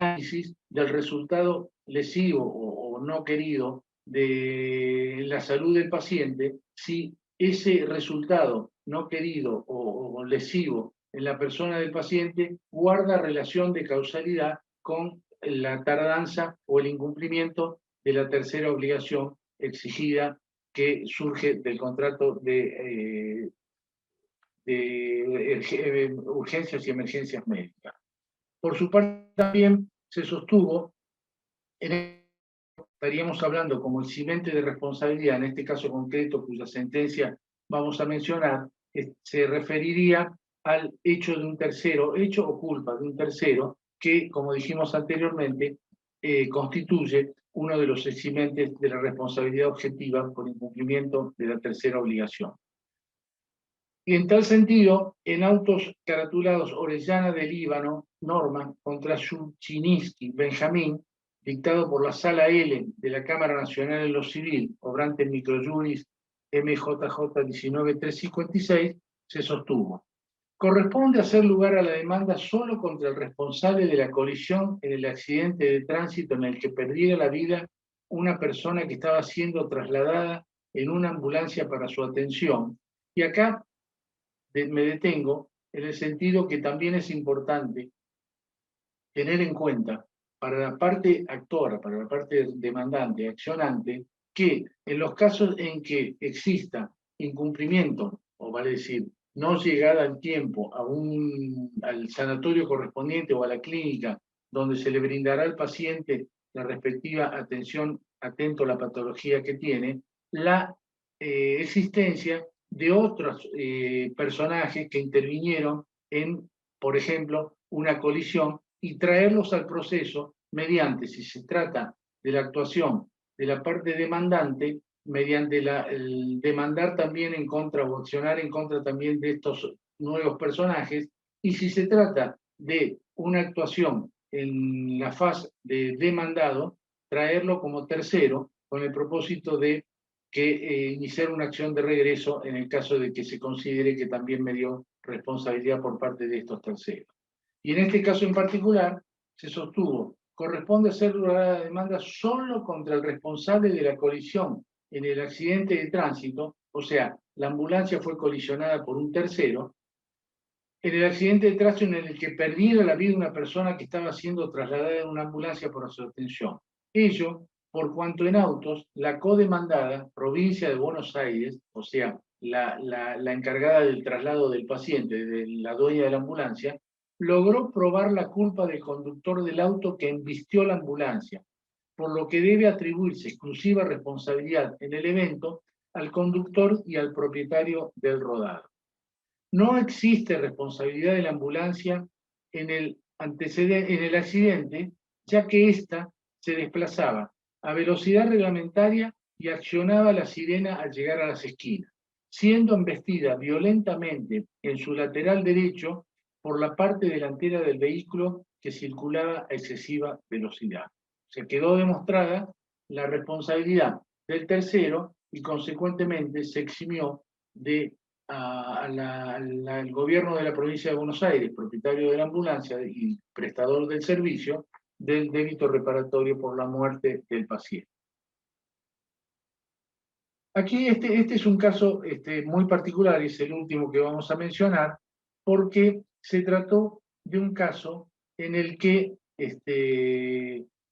el análisis del resultado lesivo o no querido de la salud del paciente, si ese resultado no querido o lesivo en la persona del paciente guarda relación de causalidad con la tardanza o el incumplimiento de la tercera obligación exigida que surge del contrato de urgencias y emergencias médicas. Por su parte, también se sostuvo, estaríamos hablando como eximente de responsabilidad, en este caso concreto, cuya sentencia vamos a mencionar, se referiría al hecho de un tercero, hecho o culpa de un tercero, que, como dijimos anteriormente, constituye uno de los eximentes de la responsabilidad objetiva por incumplimiento de la tercera obligación. Y en tal sentido, en autos caratulados Orellana del Líbano, Norma, contra Shulchiniski, Benjamín, dictado por la Sala L de la Cámara Nacional en lo Civil, obrante microjuris MJJ 19356, se sostuvo: corresponde hacer lugar a la demanda solo contra el responsable de la colisión en el accidente de tránsito en el que perdiera la vida una persona que estaba siendo trasladada en una ambulancia para su atención. Y acá me detengo en el sentido que también es importante tener en cuenta para la parte actora, para la parte demandante, accionante, que en los casos en que exista incumplimiento, o vale decir, no llegada al tiempo al sanatorio correspondiente o a la clínica donde se le brindará al paciente la respectiva atención atento a la patología que tiene, la existencia de otros personajes que intervinieron en, por ejemplo, una colisión y traerlos al proceso mediante, si se trata de la actuación de la parte demandante, mediante el demandar también en contra o accionar en contra también de estos nuevos personajes, y si se trata de una actuación en la fase de demandado, traerlo como tercero con el propósito de que iniciar una acción de regreso en el caso de que se considere que también me dio responsabilidad por parte de estos terceros. Y en este caso en particular, se sostuvo, corresponde hacer la demanda solo contra el responsable de la colisión en el accidente de tránsito, o sea, la ambulancia fue colisionada por un tercero, en el accidente de tránsito en el que perdiera la vida una persona que estaba siendo trasladada en una ambulancia por su atención. Ello, por cuanto en autos, la codemandada, provincia de Buenos Aires, o sea, la encargada del traslado del paciente, de la dueña de la ambulancia, logró probar la culpa del conductor del auto que embistió la ambulancia, por lo que debe atribuirse exclusiva responsabilidad en el evento al conductor y al propietario del rodado. No existe responsabilidad de la ambulancia en el accidente, ya que ésta se desplazaba a velocidad reglamentaria y accionaba la sirena al llegar a las esquinas, siendo embestida violentamente en su lateral derecho por la parte delantera del vehículo que circulaba a excesiva velocidad. Se quedó demostrada la responsabilidad del tercero y consecuentemente se eximió de al gobierno de la provincia de Buenos Aires, propietario de la ambulancia y prestador del servicio, del débito reparatorio por la muerte del paciente. Aquí este es un caso muy particular, y es el último que vamos a mencionar, porque se trató de un caso en el que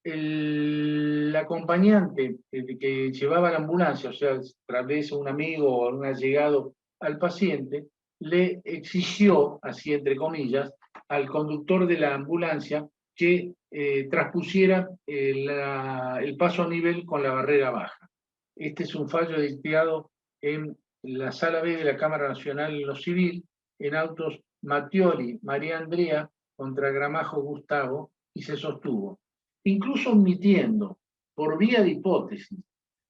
el acompañante que llevaba la ambulancia, o sea, tal vez un amigo o un allegado al paciente, le exigió, así entre comillas, al conductor de la ambulancia que traspusiera el paso a nivel con la barrera baja. Este es un fallo dictado en la Sala B de la Cámara Nacional en lo Civil, en autos Mattioli, María Andrea contra Gramajo Gustavo, y se sostuvo, incluso admitiendo, por vía de hipótesis,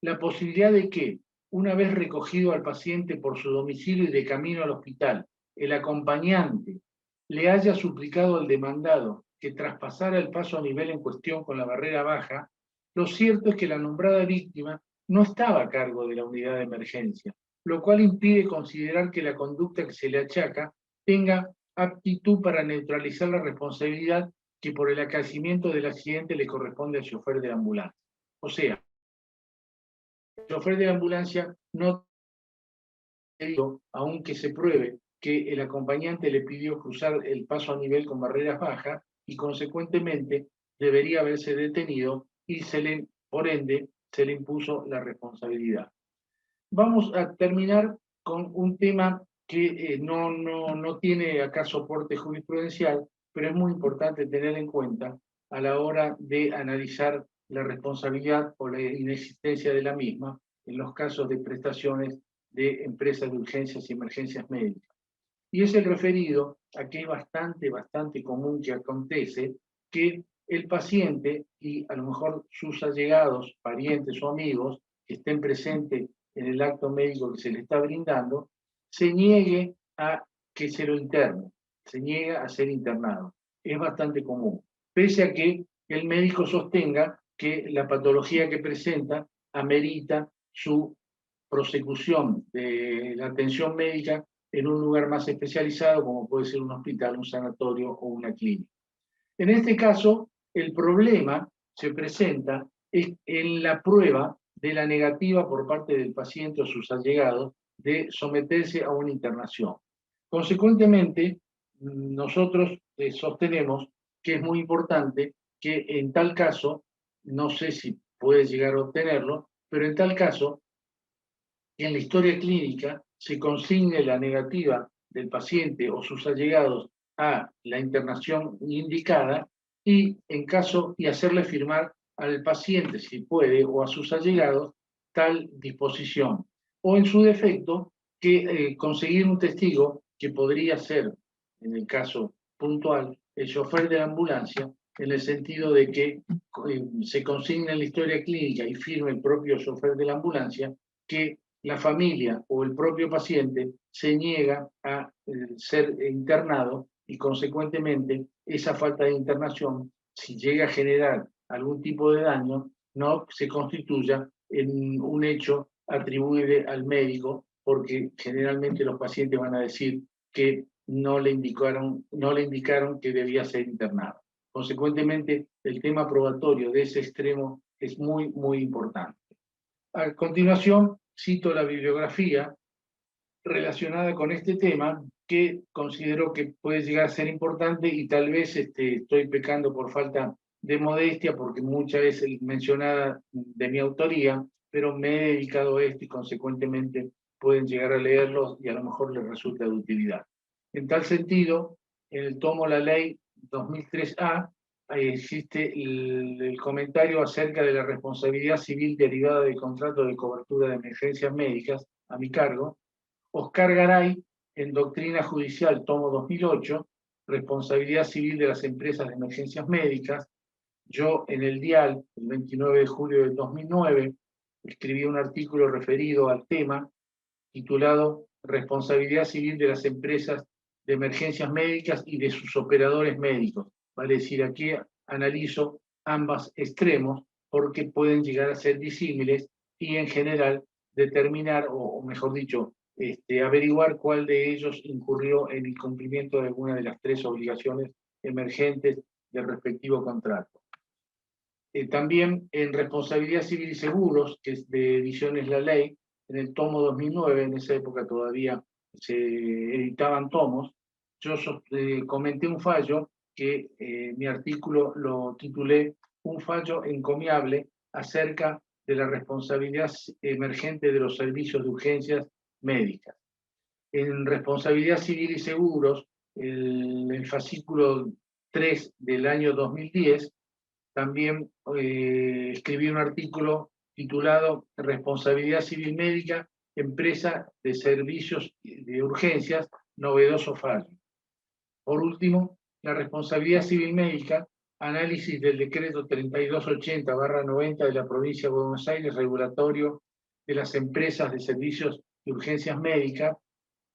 la posibilidad de que, una vez recogido al paciente por su domicilio y de camino al hospital, el acompañante le haya suplicado al demandado que traspasara el paso a nivel en cuestión con la barrera baja, lo cierto es que la nombrada víctima no estaba a cargo de la unidad de emergencia, lo cual impide considerar que la conducta que se le achaca tenga aptitud para neutralizar la responsabilidad que por el acaecimiento del accidente le corresponde al chofer de la ambulancia. O sea, el chofer de la ambulancia no, aunque se pruebe que el acompañante le pidió cruzar el paso a nivel con barreras bajas y consecuentemente debería haberse detenido y por ende se le impuso la responsabilidad. Vamos a terminar con un tema que no tiene acá soporte jurisprudencial, pero es muy importante tener en cuenta a la hora de analizar la responsabilidad o la inexistencia de la misma en los casos de prestaciones de empresas de urgencias y emergencias médicas. Y es el referido a que es bastante común que acontece que el paciente y a lo mejor sus allegados, parientes o amigos que estén presentes en el acto médico que se le está brindando, se niegue a que se lo interne, se niega a ser internado. Es bastante común, pese a que el médico sostenga que la patología que presenta amerita su prosecución de la atención médica en un lugar más especializado, como puede ser un hospital, un sanatorio o una clínica. En este caso, el problema se presenta en la prueba de la negativa por parte del paciente o sus allegados de someterse a una internación. Consecuentemente, nosotros sostenemos que es muy importante que en tal caso, no sé si puede llegar a obtenerlo, pero en tal caso, en la historia clínica se consigne la negativa del paciente o sus allegados a la internación indicada y hacerle firmar al paciente, si puede, o a sus allegados, tal disposición. O en su defecto, que conseguir un testigo que podría ser, en el caso puntual, el chofer de la ambulancia, en el sentido de que se consigne en la historia clínica y firme el propio chofer de la ambulancia que la familia o el propio paciente se niega a ser internado y consecuentemente esa falta de internación, si llega a generar algún tipo de daño, no se constituya en un hecho atribuible al médico, porque generalmente los pacientes van a decir que no le indicaron que debía ser internado. Consecuentemente, el tema probatorio de ese extremo es muy, muy importante. A continuación, cito la bibliografía relacionada con este tema que considero que puede llegar a ser importante y tal vez estoy pecando por falta de modestia porque mucha es mencionada de mi autoría, pero me he dedicado a esto y consecuentemente pueden llegar a leerlos y a lo mejor les resulta de utilidad. En tal sentido, en el tomo La Ley 2003A existe el comentario acerca de la responsabilidad civil derivada del contrato de cobertura de emergencias médicas a mi cargo. Oscar Garay, en Doctrina Judicial, tomo 2008, Responsabilidad Civil de las Empresas de Emergencias Médicas. Yo, en el Dial, el 29 de julio del 2009, escribí un artículo referido al tema, titulado Responsabilidad Civil de las Empresas de Emergencias Médicas y de sus operadores médicos. Vale decir, aquí analizo ambos extremos porque pueden llegar a ser disímiles y en general determinar, o mejor dicho, averiguar cuál de ellos incurrió en el cumplimiento de alguna de las tres obligaciones emergentes del respectivo contrato. También en Responsabilidad Civil y Seguros, que es de Ediciones La Ley, en el tomo 2009, en esa época todavía se editaban tomos, yo comenté un fallo que mi artículo lo titulé Un fallo encomiable acerca de la responsabilidad emergente de los servicios de urgencias médicas. En Responsabilidad Civil y Seguros, el fascículo 3 del año 2010, también escribí un artículo titulado Responsabilidad Civil Médica, Empresa de Servicios de Urgencias, novedoso fallo. Por último, la responsabilidad civil médica, análisis del decreto 3280/90 de la provincia de Buenos Aires, regulatorio de las empresas de servicios de urgencias médicas,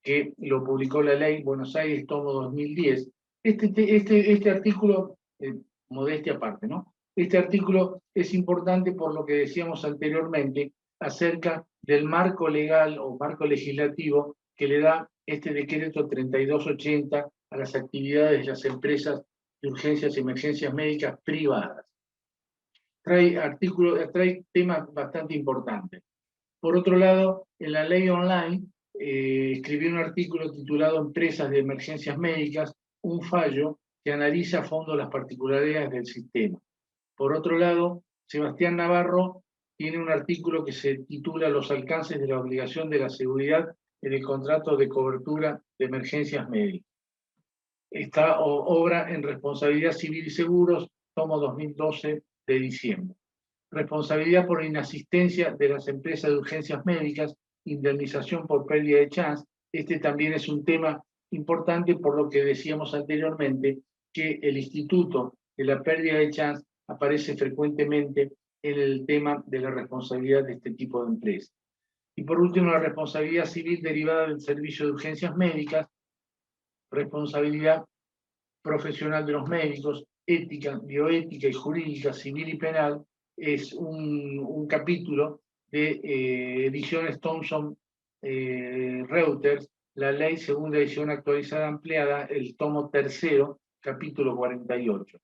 que lo publicó la ley Buenos Aires, tomo 2010. Este artículo, modestia aparte, ¿no? Este artículo es importante por lo que decíamos anteriormente acerca del marco legal o marco legislativo que le da este decreto 3280 a las actividades de las empresas de urgencias y emergencias médicas privadas. Trae temas bastante importantes. Por otro lado, en la ley online, escribí un artículo titulado Empresas de Emergencias Médicas, un fallo que analiza a fondo las particularidades del sistema. Por otro lado, Sebastián Navarro tiene un artículo que se titula Los alcances de la obligación de la seguridad en el contrato de cobertura de emergencias médicas. Esta obra en Responsabilidad Civil y Seguros, tomo 2012 de diciembre. Responsabilidad por inasistencia de las empresas de urgencias médicas, indemnización por pérdida de chance. Este también es un tema importante por lo que decíamos anteriormente, que el instituto de la pérdida de chance aparece frecuentemente en el tema de la responsabilidad de este tipo de empresas. Y por último, la responsabilidad civil derivada del servicio de urgencias médicas, responsabilidad profesional de los médicos, ética, bioética y jurídica, civil y penal, es un capítulo de Ediciones Thomson Reuters, la ley segunda edición actualizada ampliada, el tomo tercero, capítulo 48.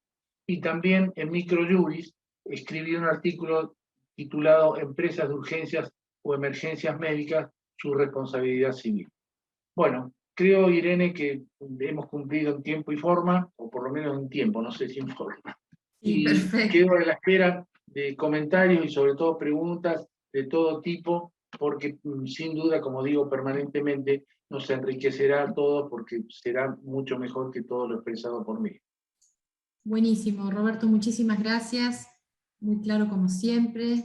Y también en Microjuris escribí un artículo titulado Empresas de urgencias o emergencias médicas, su responsabilidad civil. Bueno, creo, Irene, que hemos cumplido en tiempo y forma, o por lo menos en tiempo, no sé si en forma. Sí, Y perfecto. quedo a la espera de comentarios y sobre todo preguntas de todo tipo, porque sin duda, como digo permanentemente, nos enriquecerá a todos porque será mucho mejor que todo lo expresado por mí. Buenísimo, Roberto, muchísimas gracias. Muy claro como siempre.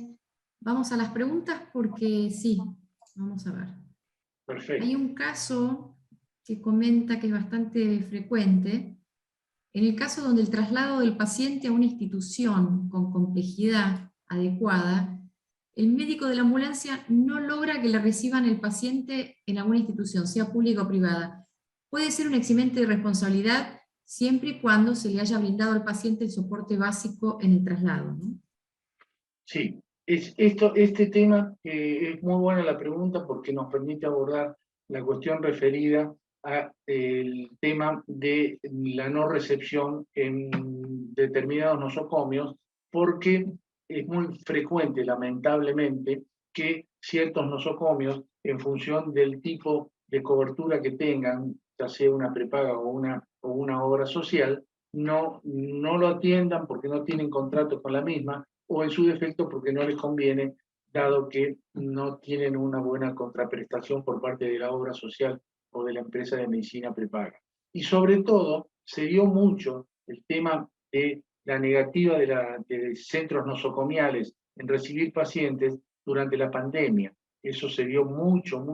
Vamos a las preguntas porque sí, vamos a ver. Hay Perfecto. un caso que comenta que es bastante frecuente. En el caso donde el traslado del paciente a una institución con complejidad adecuada, el médico de la ambulancia no logra que le reciban el paciente en alguna institución, sea pública o privada. Puede ser un eximente de responsabilidad siempre y cuando se le haya brindado al paciente el soporte básico en el traslado, ¿no? Sí, este tema es muy buena la pregunta porque nos permite abordar la cuestión referida al tema de la no recepción en determinados nosocomios, porque es muy frecuente, lamentablemente, que ciertos nosocomios, en función del tipo de cobertura que tengan, ya sea una prepaga o una obra social, no lo atiendan porque no tienen contrato con la misma, o en su defecto porque no les conviene, dado que no tienen una buena contraprestación por parte de la obra social o de la empresa de medicina prepaga. Y sobre todo, se dio mucho el tema de la negativa de centros nosocomiales en recibir pacientes durante la pandemia. Eso se dio mucho,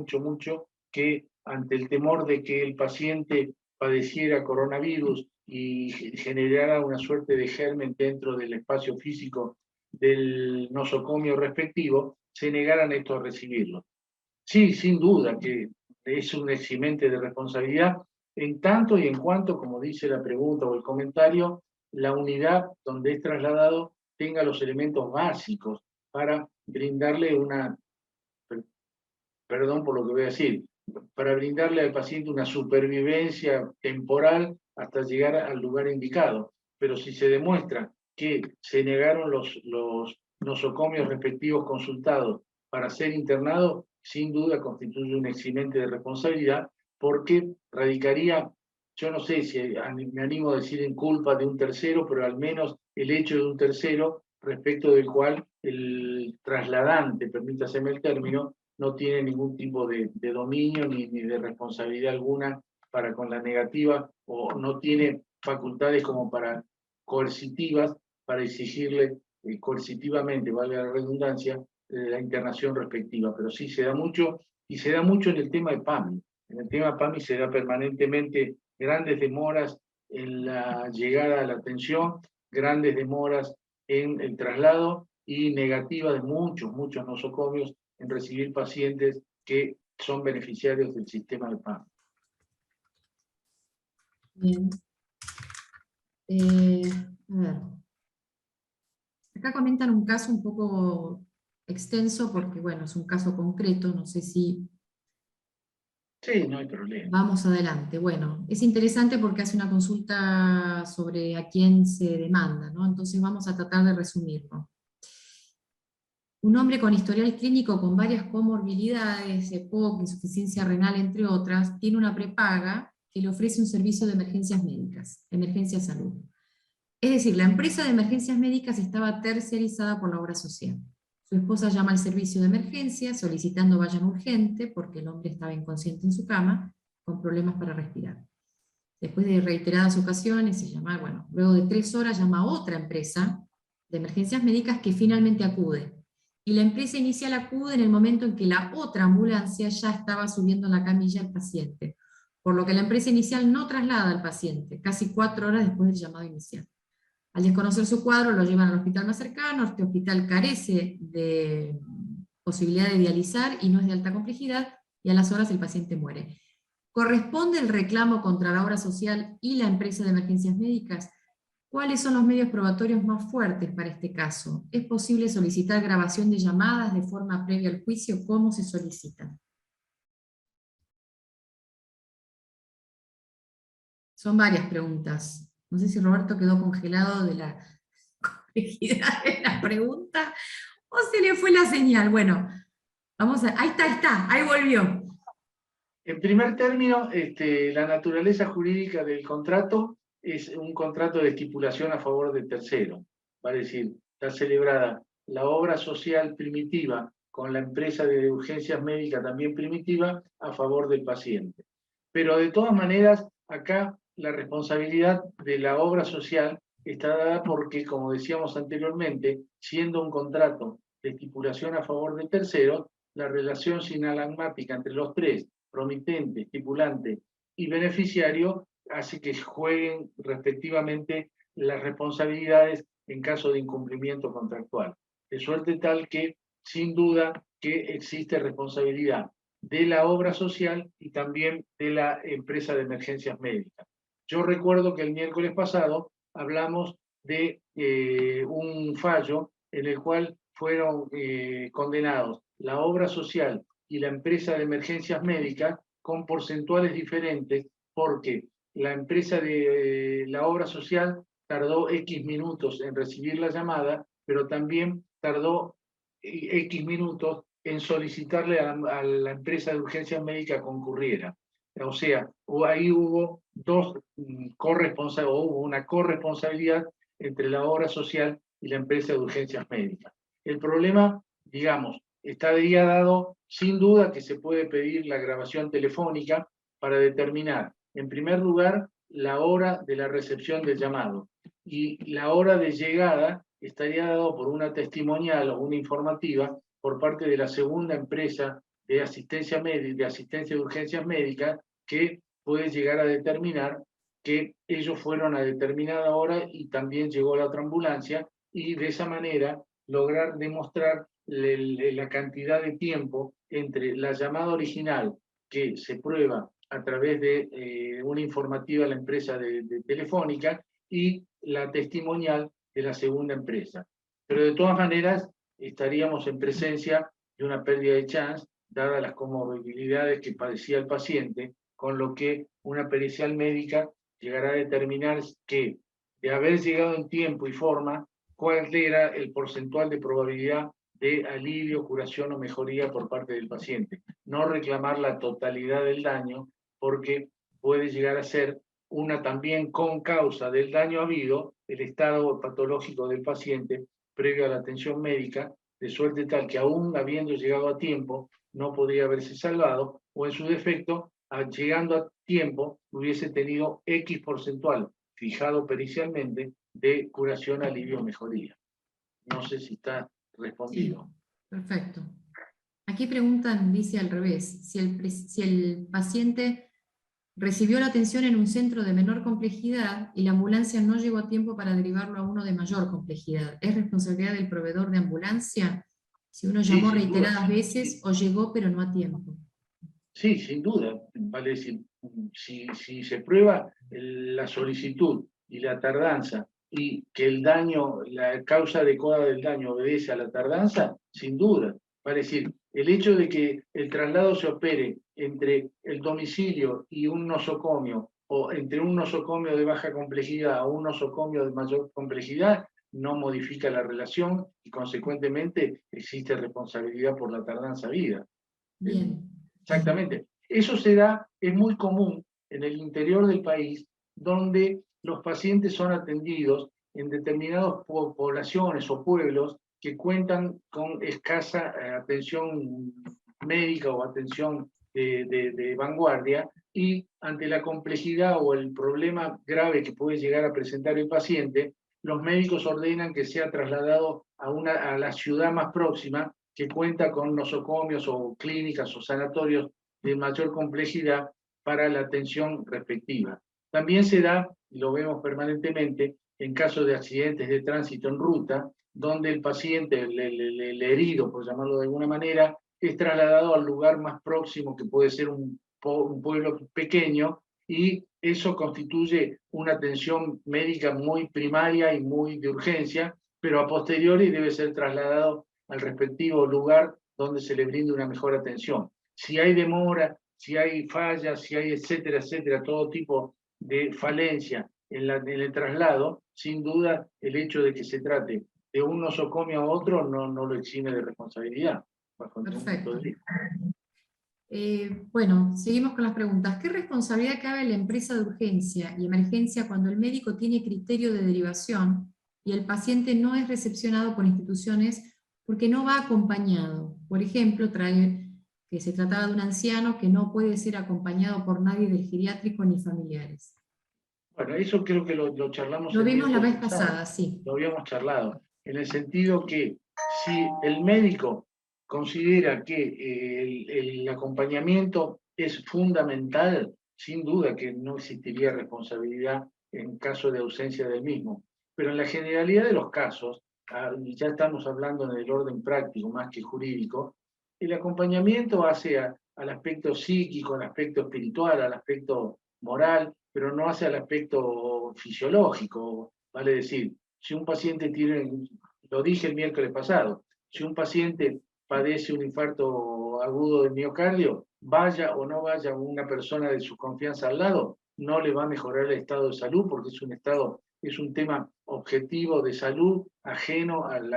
que ante el temor de que el paciente padeciera coronavirus y generara una suerte de germen dentro del espacio físico del nosocomio respectivo, se negaran esto a recibirlo. Sí, sin duda que es un eximente de responsabilidad en tanto y en cuanto, como dice la pregunta o el comentario, la unidad donde es trasladado tenga los elementos básicos para brindarle una, perdón por lo que voy a decir, para brindarle al paciente una supervivencia temporal hasta llegar al lugar indicado. Pero si se demuestra que se negaron los nosocomios respectivos consultados para ser internado, sin duda constituye un eximente de responsabilidad porque radicaría, yo no sé si me animo a decir en culpa de un tercero, pero al menos el hecho de un tercero respecto del cual el trasladante, permítaseme el término, no tiene ningún tipo de dominio ni de responsabilidad alguna para con la negativa o no tiene facultades como para coercitivas para exigirle coercitivamente, valga la redundancia, la internación respectiva. Pero sí se da mucho y se da mucho en el tema de PAMI. En el tema PAMI se da permanentemente grandes demoras en la llegada a la atención, grandes demoras en el traslado y negativa de muchos nosocomios en recibir pacientes que son beneficiarios del sistema de PAMI. Bien. A ver. Acá comentan un caso un poco extenso porque, bueno, es un caso concreto, no sé si Sí, no hay problema. vamos adelante. Bueno, es interesante porque hace una consulta sobre a quién se demanda, ¿no? Entonces vamos a tratar de resumirlo. Un hombre con historial clínico con varias comorbilidades, EPOC, insuficiencia renal, entre otras, tiene una prepaga que le ofrece un servicio de emergencias médicas, emergencia salud. Es decir, la empresa de emergencias médicas estaba tercerizada por la obra social. Su esposa llama al servicio de emergencia solicitando vayan urgente porque el hombre estaba inconsciente en su cama con problemas para respirar. Después de reiteradas ocasiones, luego de 3 horas llama a otra empresa de emergencias médicas que finalmente acude. Y la empresa inicial acude en el momento en que la otra ambulancia ya estaba subiendo en la camilla al paciente, por lo que la empresa inicial no traslada al paciente, casi 4 horas después del llamado inicial. Al desconocer su cuadro, lo llevan al hospital más cercano. Este hospital carece de posibilidad de dializar y no es de alta complejidad, y a las horas el paciente muere. ¿Corresponde el reclamo contra la obra social y la empresa de emergencias médicas? ¿Cuáles son los medios probatorios más fuertes para este caso? ¿Es posible solicitar grabación de llamadas de forma previa al juicio? ¿Cómo se solicitan? Son varias preguntas. No sé si Roberto quedó congelado de la complejidad de la pregunta o se le fue la señal. Bueno, ahí está, ahí volvió. En primer término, la naturaleza jurídica del contrato es un contrato de estipulación a favor del tercero. Vale decir, está celebrada la obra social primitiva con la empresa de urgencias médicas también primitiva a favor del paciente. Pero de todas maneras, acá la responsabilidad de la obra social está dada porque, como decíamos anteriormente, siendo un contrato de estipulación a favor del tercero, la relación sinalagmática entre los tres, promitente, estipulante y beneficiario, hace que jueguen respectivamente las responsabilidades en caso de incumplimiento contractual. De suerte tal que, sin duda, que existe responsabilidad de la obra social y también de la empresa de emergencias médicas. Yo recuerdo que el miércoles pasado hablamos de un fallo en el cual fueron condenados la obra social y la empresa de emergencias médicas con porcentuales diferentes, porque la empresa de la obra social tardó X minutos en recibir la llamada, pero también tardó X minutos en solicitarle a la empresa de urgencias médicas concurriera. O sea, ahí hubo hubo una corresponsabilidad entre la obra social y la empresa de urgencias médicas. El problema, digamos, está ya dado, sin duda que se puede pedir la grabación telefónica para determinar, en primer lugar, la hora de la recepción del llamado, y la hora de llegada estaría dado por una testimonial o una informativa por parte de la segunda empresa de asistencia médica, de asistencia de urgencias médicas, que puede llegar a determinar que ellos fueron a determinada hora y también llegó la otra ambulancia, y de esa manera lograr demostrar la cantidad de tiempo entre la llamada original, que se prueba a través de una informativa a la empresa de telefónica, y la testimonial de la segunda empresa. Pero de todas maneras estaríamos en presencia de una pérdida de chance, dadas las comorbilidades que padecía el paciente, con lo que una pericial médica llegará a determinar que, de haber llegado en tiempo y forma, cuál era el porcentual de probabilidad de alivio, curación o mejoría por parte del paciente. No reclamar la totalidad del daño, porque puede llegar a ser una también con causa del daño habido, el estado patológico del paciente previo a la atención médica, de suerte tal que aún habiendo llegado a tiempo, no podría haberse salvado, o en su defecto, llegando a tiempo, hubiese tenido X porcentual, fijado pericialmente, de curación, alivio o mejoría. No sé si está respondido. Sí, perfecto. Aquí preguntan, dice al revés, si el paciente recibió la atención en un centro de menor complejidad y la ambulancia no llegó a tiempo para derivarlo a uno de mayor complejidad, ¿es responsabilidad del proveedor de ambulancia si uno llamó Sí, reiteradas veces o llegó pero no a tiempo? Sí, sin duda. Vale decir, si se prueba la solicitud y la tardanza, y que el daño, la causa adecuada del daño obedece a la tardanza, sin duda. Vale decir, el hecho de que el traslado se opere entre el domicilio y un nosocomio, o entre un nosocomio de baja complejidad a un nosocomio de mayor complejidad, no modifica la relación y consecuentemente existe responsabilidad por la tardanza habida. Bien. Exactamente. Eso se da, es muy común en el interior del país, donde los pacientes son atendidos en determinadas poblaciones o pueblos que cuentan con escasa atención médica o atención de vanguardia, y ante la complejidad o el problema grave que puede llegar a presentar el paciente, los médicos ordenan que sea trasladado a la ciudad más próxima, que cuenta con nosocomios o clínicas o sanatorios de mayor complejidad para la atención respectiva. También se da, y lo vemos permanentemente, en casos de accidentes de tránsito en ruta, donde el paciente, el herido, por llamarlo de alguna manera, es trasladado al lugar más próximo, que puede ser un pueblo pequeño, y eso constituye una atención médica muy primaria y muy de urgencia, pero a posteriori debe ser trasladado al respectivo lugar donde se le brinde una mejor atención. Si hay demora, si hay fallas, si hay etcétera, etcétera, todo tipo de falencia en el traslado, sin duda el hecho de que se trate de un nosocomio a otro no lo exime de responsabilidad, bajo ningún punto Perfecto. de vista. Bueno, seguimos con las preguntas. ¿Qué responsabilidad cabe en la empresa de urgencia y emergencia cuando el médico tiene criterio de derivación y el paciente no es recepcionado por instituciones porque no va acompañado? Por ejemplo, que se trataba de un anciano que no puede ser acompañado por nadie del geriátrico ni familiares. Bueno, eso creo que lo charlamos Lo el vimos la miércoles vez pasado, pasada, sí. lo habíamos charlado, en el sentido que si el médico considera que el acompañamiento es fundamental, sin duda que no existiría responsabilidad en caso de ausencia del mismo. Pero en la generalidad de los casos, y ya estamos hablando en el orden práctico más que jurídico, el acompañamiento hace al aspecto psíquico, al aspecto espiritual, al aspecto moral, pero no hace al aspecto fisiológico. Vale decir, si un paciente tiene, lo dije el miércoles pasado, si un paciente padece un infarto agudo del miocardio, vaya o no vaya una persona de su confianza al lado, no le va a mejorar el estado de salud porque es un tema objetivo de salud ajeno al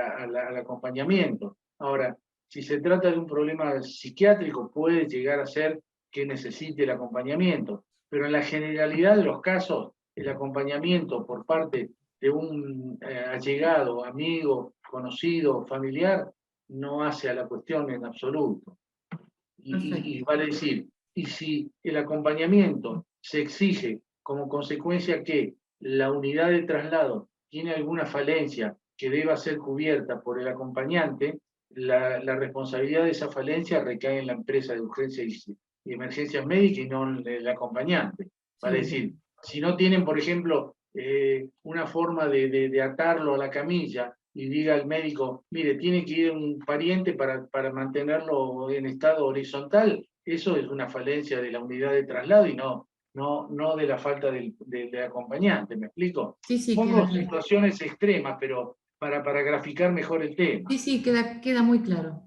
acompañamiento. Ahora, si se trata de un problema psiquiátrico, puede llegar a ser que necesite el acompañamiento, pero en la generalidad de los casos, el acompañamiento por parte de un allegado, amigo, conocido, familiar, no hace a la cuestión en absoluto. Y vale decir, y si el acompañamiento se exige como consecuencia que la unidad de traslado tiene alguna falencia que deba ser cubierta por el acompañante, la responsabilidad de esa falencia recae en la empresa de urgencia y emergencias médicas y no en el acompañante. Vale decir, si no tienen, por ejemplo, una forma de atarlo a la camilla y diga al médico, mire, tiene que ir un pariente para mantenerlo en estado horizontal, eso es una falencia de la unidad de traslado y no de la falta de acompañante, ¿me explico? Sí, sí, queda Pongo claro. situaciones extremas, pero para graficar mejor el tema. Sí, sí, queda muy claro.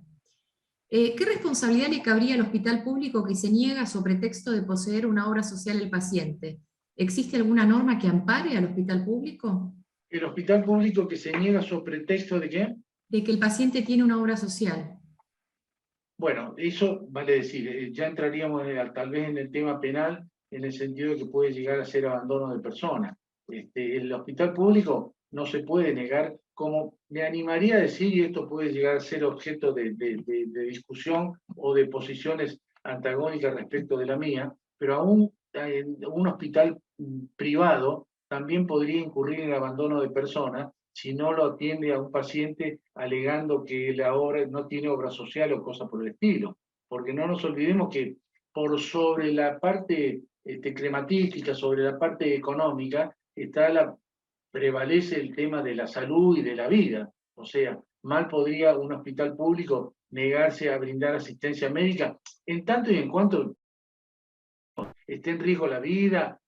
¿Qué responsabilidad le cabría al hospital público que se niega sobre pretexto de poseer una obra social el paciente? ¿Existe alguna norma que ampare al hospital público? El hospital público que se niega sobre pretexto de qué? De que el paciente tiene una obra social. Bueno, eso vale decir, ya entraríamos tal vez en el tema penal, en el sentido de que puede llegar a ser abandono de persona. El hospital público no se puede negar, como me animaría a decir, y esto puede llegar a ser objeto de discusión o de posiciones antagónicas respecto de la mía, pero aún un hospital privado también podría incurrir en abandono de persona si no lo atiende a un paciente alegando que la obra no tiene obra social o cosa por el estilo. Porque no nos olvidemos que por sobre la parte crematística, sobre la parte económica, prevalece el tema de la salud y de la vida. O sea, mal podría un hospital público negarse a brindar asistencia médica en tanto y en cuanto esté en riesgo la vida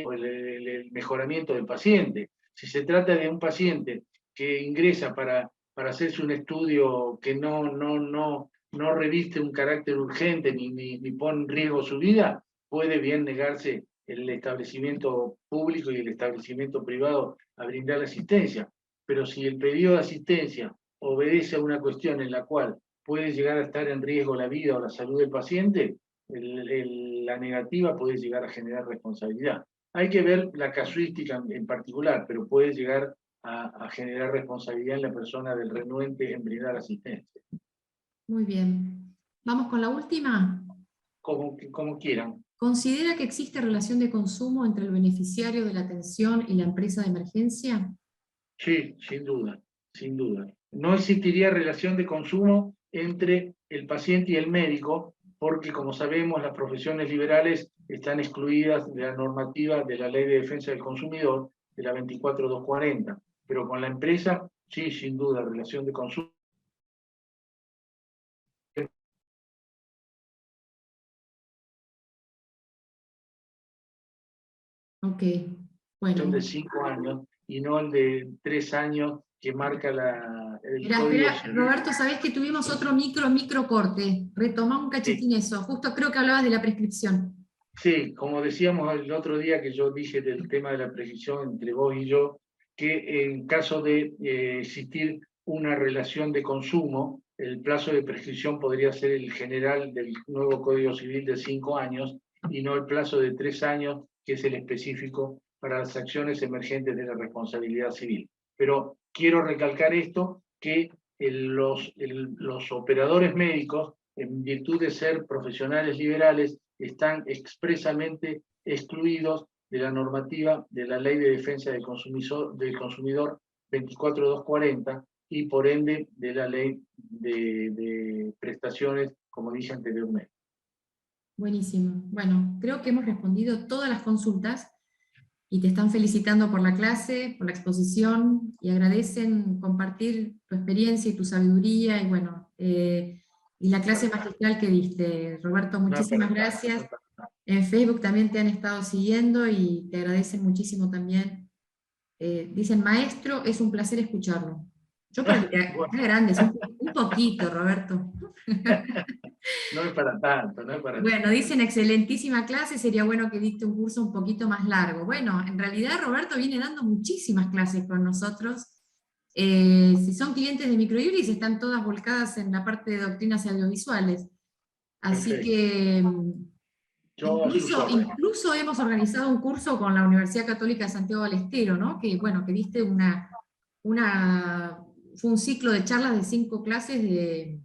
o el mejoramiento del paciente. Si se trata de un paciente que ingresa para hacerse un estudio que no reviste un carácter urgente ni pone en riesgo su vida, puede bien negarse el establecimiento público y el establecimiento privado a brindar asistencia. Pero si el pedido de asistencia obedece a una cuestión en la cual puede llegar a estar en riesgo la vida o la salud del paciente, la negativa puede llegar a generar responsabilidad. Hay que ver la casuística en particular, pero puede llegar a generar responsabilidad en la persona del renuente en brindar asistencia. Muy bien. ¿Vamos con la última? Como quieran. ¿Considera que existe relación de consumo entre el beneficiario de la atención y la empresa de emergencia? Sí, sin duda, sin duda. No existiría relación de consumo entre el paciente y el médico, porque como sabemos las profesiones liberales están excluidas de la normativa de la Ley de Defensa del Consumidor, de la 24240. Pero con la empresa, sí, sin duda, relación de consumo. Ok, bueno. De 5 años y no el de 3 años que marca el Código Espera, Civil. Roberto, sabés que tuvimos otro micro corte. Retomá un Sí, cachitín eso. Justo creo que hablabas de la prescripción. sí, como decíamos el otro día que yo dije del tema de la precisión entre vos y yo, que en caso de existir una relación de consumo, el plazo de prescripción podría ser el general del nuevo Código Civil de 5 años y no el plazo de 3 años, que es el específico para las acciones emergentes de la responsabilidad civil. Pero quiero recalcar esto, que los operadores médicos, en virtud de ser profesionales liberales, están expresamente excluidos de la normativa de la Ley de Defensa del Consumidor 24240 y por ende de la Ley de Prestaciones, como dije anteriormente. Buenísimo. Bueno, creo que hemos respondido todas las consultas y te están felicitando por la clase, por la exposición, y agradecen compartir tu experiencia y tu sabiduría, y bueno, y la clase magistral que diste. Roberto, muchísimas gracias. En Facebook también te han estado siguiendo y te agradecen muchísimo también. Dicen, maestro, es un placer escucharlo. Yo para que sea grande, un poquito, Roberto. No es para tanto, no es para Bueno, tanto. dicen excelentísima clase, sería bueno que diste un curso un poquito más largo. Bueno, en realidad Roberto viene dando muchísimas clases con nosotros. Si son clientes de Microjuris, están todas volcadas en la parte de doctrinas audiovisuales. Así Perfecto. que Yo a sus órdenes. incluso hemos organizado un curso con la Universidad Católica de Santiago del Estero, ¿no? Que bueno, que diste fue un ciclo de charlas de 5 clases de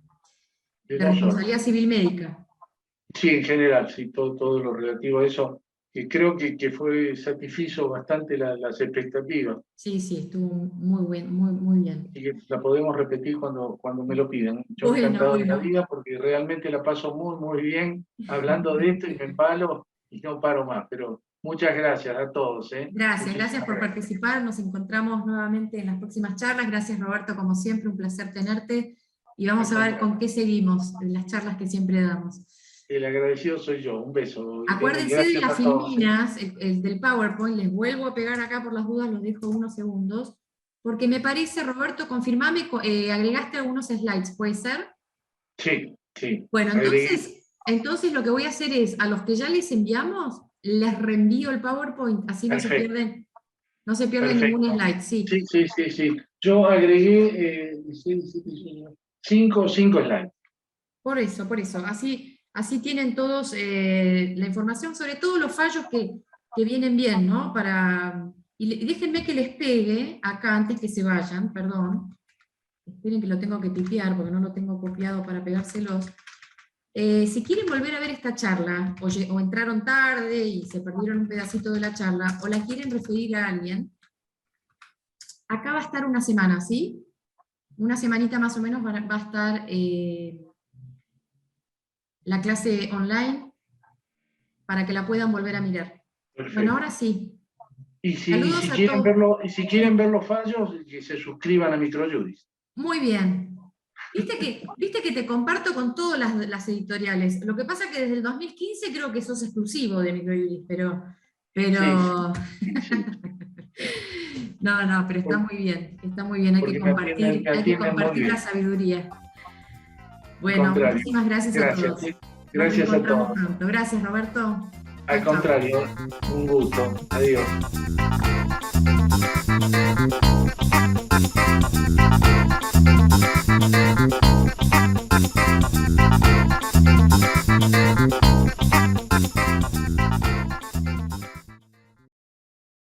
De 2 horas. responsabilidad civil médica. Sí, en general, sí, todo lo relativo a eso, que creo que satisfizo bastante las expectativas. Sí, estuvo muy bien. Y que la podemos repetir cuando me lo pidan. Yo Bueno, encantado de la vida porque realmente la paso muy bien hablando de esto y me empalo y no paro más. Pero muchas gracias a todos. Gracias por participar. Nos encontramos nuevamente en las próximas charlas. Gracias, Roberto, como siempre, un placer tenerte. Y vamos a ver con qué seguimos en las charlas que siempre damos. El agradecido soy yo. Un beso. Acuérdense de las todos. filminas, el del PowerPoint. Les vuelvo a pegar acá por las dudas, los dejo unos segundos. Porque me parece, Roberto, confirmame, agregaste algunos slides, ¿puede ser? Sí. Bueno, entonces lo que voy a hacer es, a los que ya les enviamos, les reenvío el PowerPoint, así no se pierden ningún slide. Sí. Yo agregué 5 slides. Por eso. Así tienen todos la información, sobre todo los fallos que vienen bien, ¿no? Y déjenme que les pegue acá antes que se vayan, perdón. Esperen que lo tengo que tipear porque no lo tengo copiado para pegárselos. Si quieren volver a ver esta charla, o entraron tarde y se perdieron un pedacito de la charla, o la quieren referir a alguien, acá va a estar una semana, ¿sí? Una semanita más o menos va a estar la clase online para que la puedan volver a mirar. Perfecto. Bueno, ahora sí. Y si quieren ver los fallos, que se suscriban a Microjuris. Muy bien. Viste que te comparto con todas las editoriales. Lo que pasa es que desde el 2015 creo que sos exclusivo de Microjuris, pero... Sí. No, pero está muy bien, hay que compartir la sabiduría. Bueno, muchísimas gracias a todos. Gracias a todos. Pronto. Gracias, Roberto. Al contrario, un gusto. Adiós.